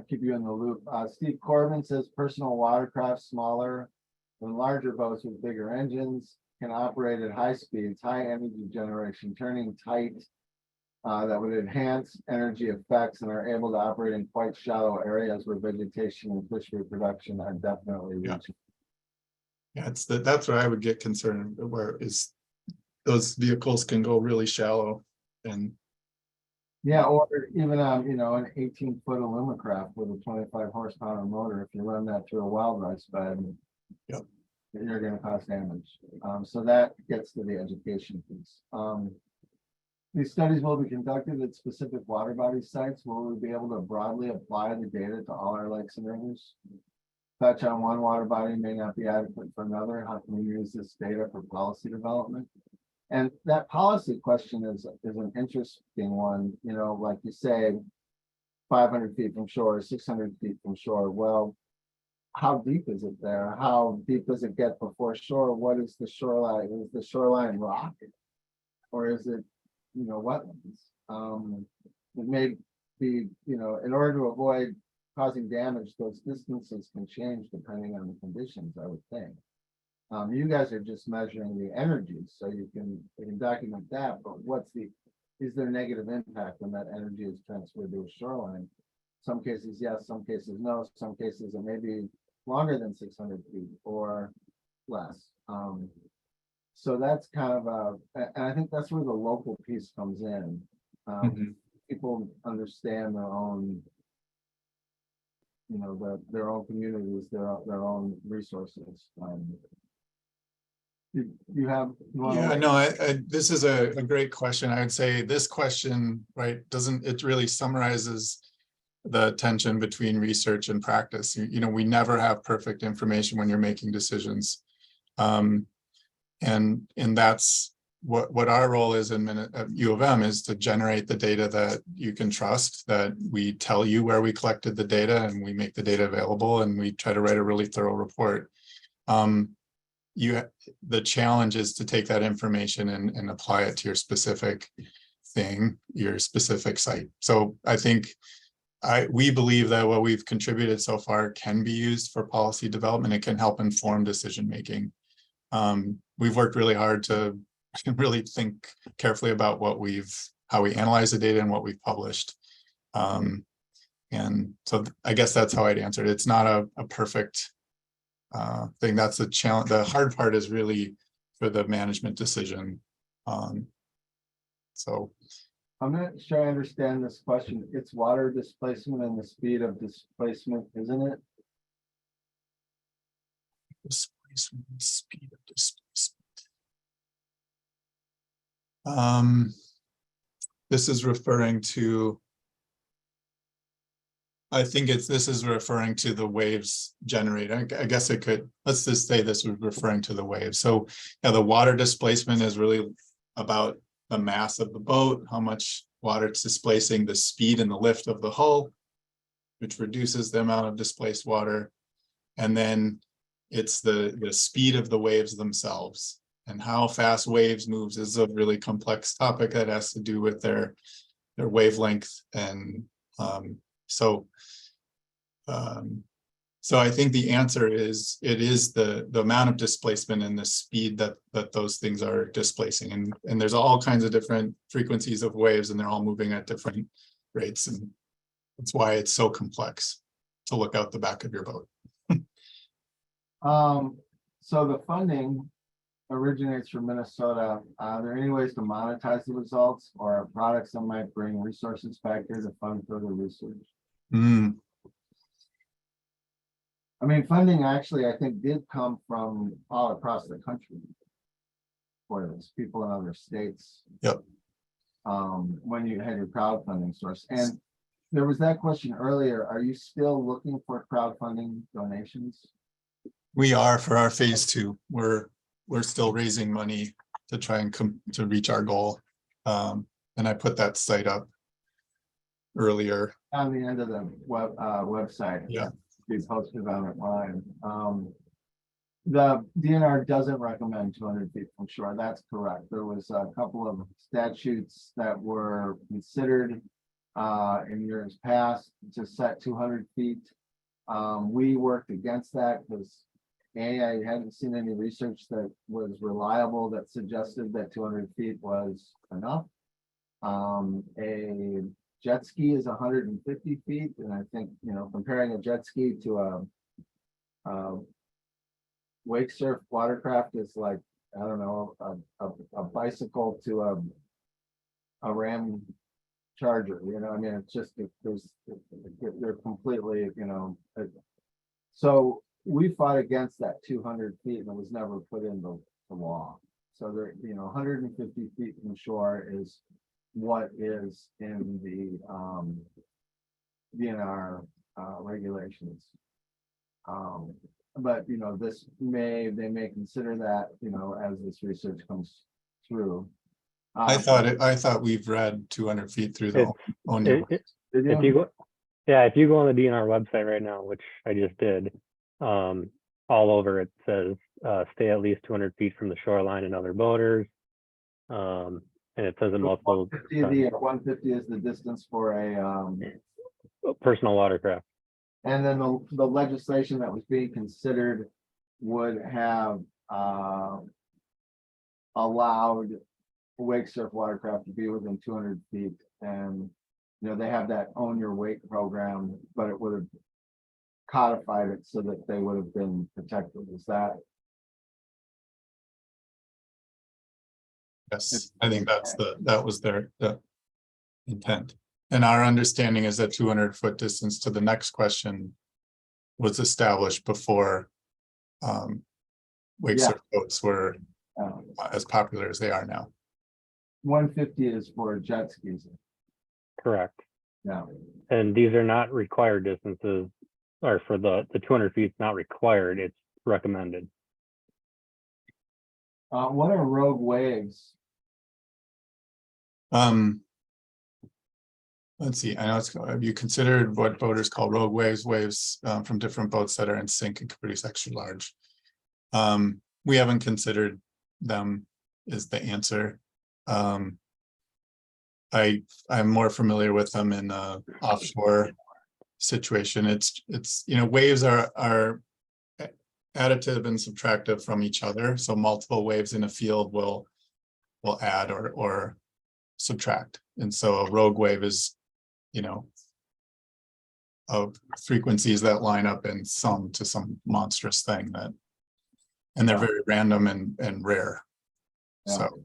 keep you in the loop. Steve Corbin says personal watercraft smaller than larger boats with bigger engines can operate at high speeds, high energy generation, turning tight, that would enhance energy effects and are able to operate in quite shallow areas where vegetation and fish reproduction are definitely reaching. Yeah, that's what I would get concerned where is those vehicles can go really shallow and yeah, or even you know, an 18-foot Alumacraft with a 25 horsepower motor. If you run that through a wild rice bed, yep, you're going to cause damage. So that gets to the education piece. These studies will be conducted at specific water body sites. Will we be able to broadly apply the data to all our lakes and rivers? Touch on one water body may not be adequate for another. How can we use this data for policy development? And that policy question is an interesting one. You know, like you say, 500 feet from shore, 600 feet from shore. Well, how deep is it there? How deep does it get before shore? What is the shoreline? Is the shoreline rock, or is it, you know, wetlands? It may be, you know, in order to avoid causing damage, those distances can change depending on the conditions, I would think. You guys are just measuring the energy, so you can document that, but is there negative impact when that energy is transferred to a shoreline? Some cases, yes, some cases, no. Some cases it may be longer than 600 feet or less. So that's kind of and I think that's where the local piece comes in. People understand their own, you know, their own communities, their own resources. This is a great question. I would say this question, right, it really summarizes the tension between research and practice. You know, we never have perfect information when you're making decisions. And that's what our role is at U of M is to generate the data that you can trust, that we tell you where we collected the data and we make the data available, and we try to write a really thorough report. The challenge is to take that information and apply it to your specific thing, your specific site. So I think we believe that what we've contributed so far can be used for policy development. It can help inform decision making. We've worked really hard to really think carefully about how we analyze the data and what we've published. And so I guess that's how I'd answer it. It's not a perfect thing. That's the challenge. The hard part is really for the management decision. So I'm not sure I understand this question. It's water displacement and the speed of displacement, isn't it? displacement, speed of displacement. This is referring to, I think this is referring to the waves generated. I guess it could, let's just say this was referring to the waves. So yeah, the water displacement is really about the mass of the boat, how much water it's displacing, the speed and the lift of the hull, which reduces the amount of displaced water. And then it's the speed of the waves themselves. And how fast waves moves is a really complex topic that has to do with their wavelength. And so I think the answer is, it is the amount of displacement and the speed that those things are displacing. And there's all kinds of different frequencies of waves, and they're all moving at different rates. And that's why it's so complex to look out the back of your boat. So the funding originates from Minnesota. Are there any ways to monetize the results, or products that might bring resources back here to fund further research? I mean, funding actually, I think, did come from all across the country for this, people in other states. Yep. When you had your crowdfunding source. And there was that question earlier, are you still looking for crowdfunding donations? We are, for our phase 2. We're still raising money to try and to reach our goal. And I put that site up earlier. On the end of the website. Yeah. Be posted on it line. The DNR doesn't recommend 200 feet from shore. That's correct. There was a couple of statutes that were considered in years past to set 200 feet. We worked against that because I hadn't seen any research that was reliable that suggested that 200 feet was enough. A jet ski is 150 feet, and I think, you know, comparing a jet ski to a wake surf watercraft is like, I don't know, a bicycle to a Ram Charger. You know, I mean, it's just they're completely, you know. So we fought against that 200 feet, and it was never put in the law. So there, you know, 150 feet from shore is what is in the DNR regulations. But you know, they may consider that, you know, as this research comes through. I thought we've read 200 feet through the if you go, yeah, if you go on the DNR website right now, which I just did, all over it says stay at least 200 feet from the shoreline and other boaters. And it says in multiple. 150 is the distance for a personal watercraft. And then the legislation that was being considered would have allowed wake surf watercraft to be within 200 feet. And, you know, they have that own your wake program, but it would have codified it so that they would have been protected. Is that? Yes, I think that was their intent. And our understanding is that 200-foot distance to the next question was established before wake surf boats were as popular as they are now. 150 is for jet skis. Correct. Yeah. And these are not required distances, or for the 200 feet is not required, it's recommended. What are rogue waves? Um, let's see, I know have you considered what boaters call rogue waves from different boats that are in sync and can produce extra large? We haven't considered them is the answer. I'm more familiar with them in offshore situation. It's waves are additive and subtractive from each other. So multiple waves in a field will add or subtract. And so a rogue wave is, of frequencies that line up in some monstrous thing that, and they're very random and rare. Yeah. So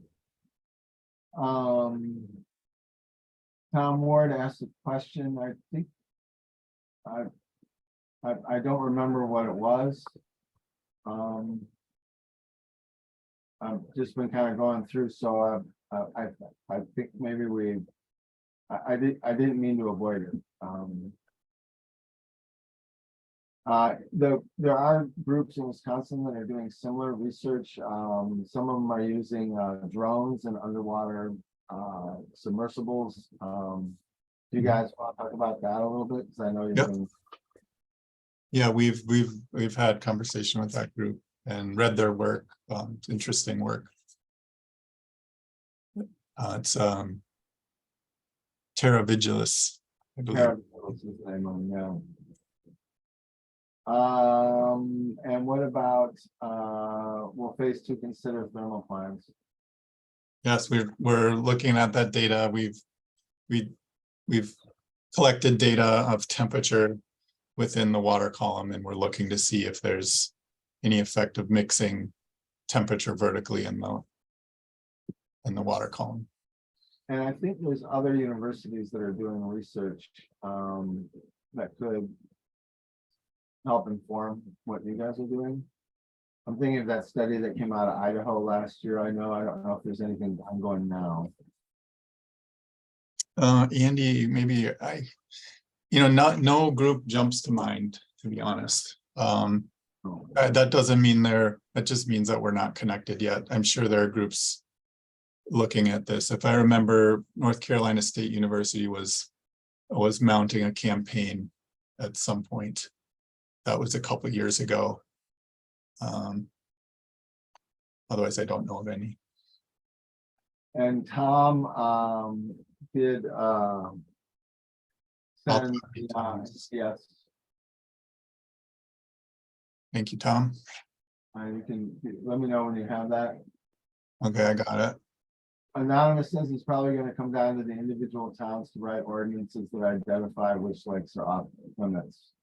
Tom Ward asked a question. I think I don't remember what it was. I've just been kind of going through, so I think maybe I didn't mean to avoid it. There are groups in Wisconsin that are doing similar research. Some of them are using drones and underwater submersibles. Do you guys want to talk about that a little bit? Because I know you've been. Yeah, we've had conversation with that group and read their work. It's interesting work. It's Terra Vigilis, I believe. And what about will phase 2 consider thermal plants? Yes, we're looking at that data. We've collected data of temperature within the water column, and we're looking to see if there's any effect of mixing temperature vertically in the water column. And I think there's other universities that are doing research that could help inform what you guys are doing. I'm thinking of that study that came out of Idaho last year. I don't know if there's anything ongoing now. Andy, maybe no group jumps to mind, to be honest. That doesn't mean that just means that we're not connected yet. I'm sure there are groups looking at this. If I remember, North Carolina State University was mounting a campaign at some point. That was a couple of years ago. Otherwise, I don't know of any. And Tom did send yes. Thank you, Tom. You can let me know when you have that. Okay, I got it. Anonymous says it's probably going to come down to the individual towns to write ordinances that identify which lakes are off limits.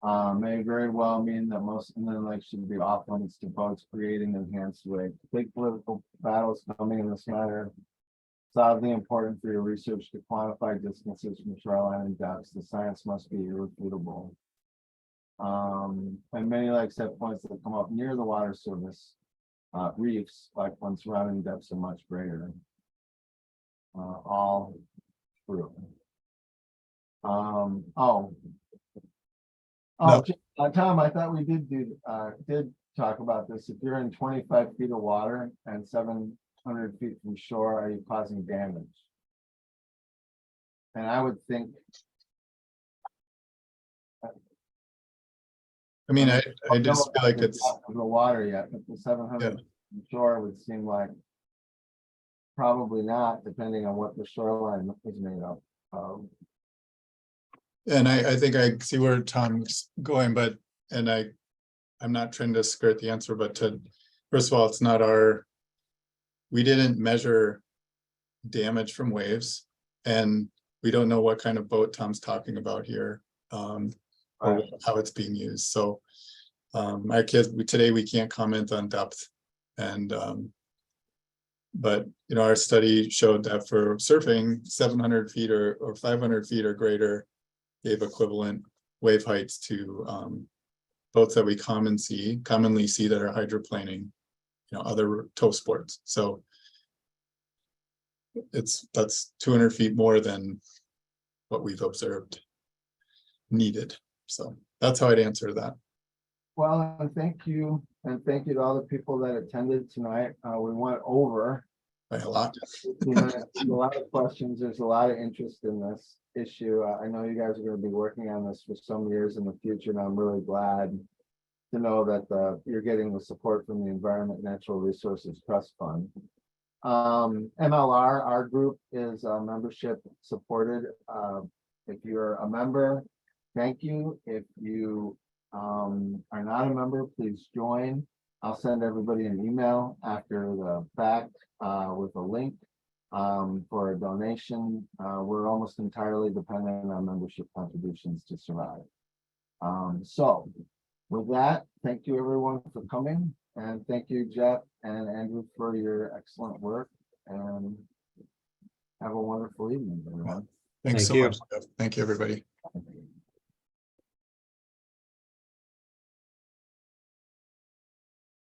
May very well mean that most inland lakes should be off limits to boats creating enhanced lake. Big political battles coming in this matter. It's oddly important for your research to quantify distances from shoreline and depths. The science must be irrefutable. And many lakes have points that come up near the water surface. Reefs, like when surrounding depths are much greater. All true. No. Tom, I thought we did talk about this. If you're in 25 feet of water and 700 feet from shore, are you causing damage? And I would think. I mean, I just feel like it's the water yet, but the 700 from shore would seem like probably not, depending on what the shoreline is made of. And I think I see where Tom's going, but I'm not trying to skirt the answer, but first of all, it's not we didn't measure damage from waves, and we don't know what kind of boat Tom's talking about here. Or how it's being used. So my kids, today we can't comment on depth, and but our study showed that for surfing, 700 feet or 500 feet or greater gave equivalent wave heights to boats that we commonly see that are hydroplaning, other tow sports. So that's 200 feet more than what we've observed needed. So that's how I'd answer that. Well, and thank you to all the people that attended tonight. We went over, by a lot. You know, a lot of questions. There's a lot of interest in this issue. I know you guys are going to be working on this for some years in the future, and I'm really glad to know that you're getting the support from the Environment Natural Resources Trust Fund. MLR, our group is membership supported. If you're a member, thank you. If you are not a member, please join. I'll send everybody an email after the fact with a link for a donation. We're almost entirely dependent on membership contributions to survive. So with that, thank you everyone for coming, and thank you, Jeff and Andrew, for your excellent work, and have a wonderful evening, everyone. Thanks Thank so you. much, Jeff. Thank you, everybody.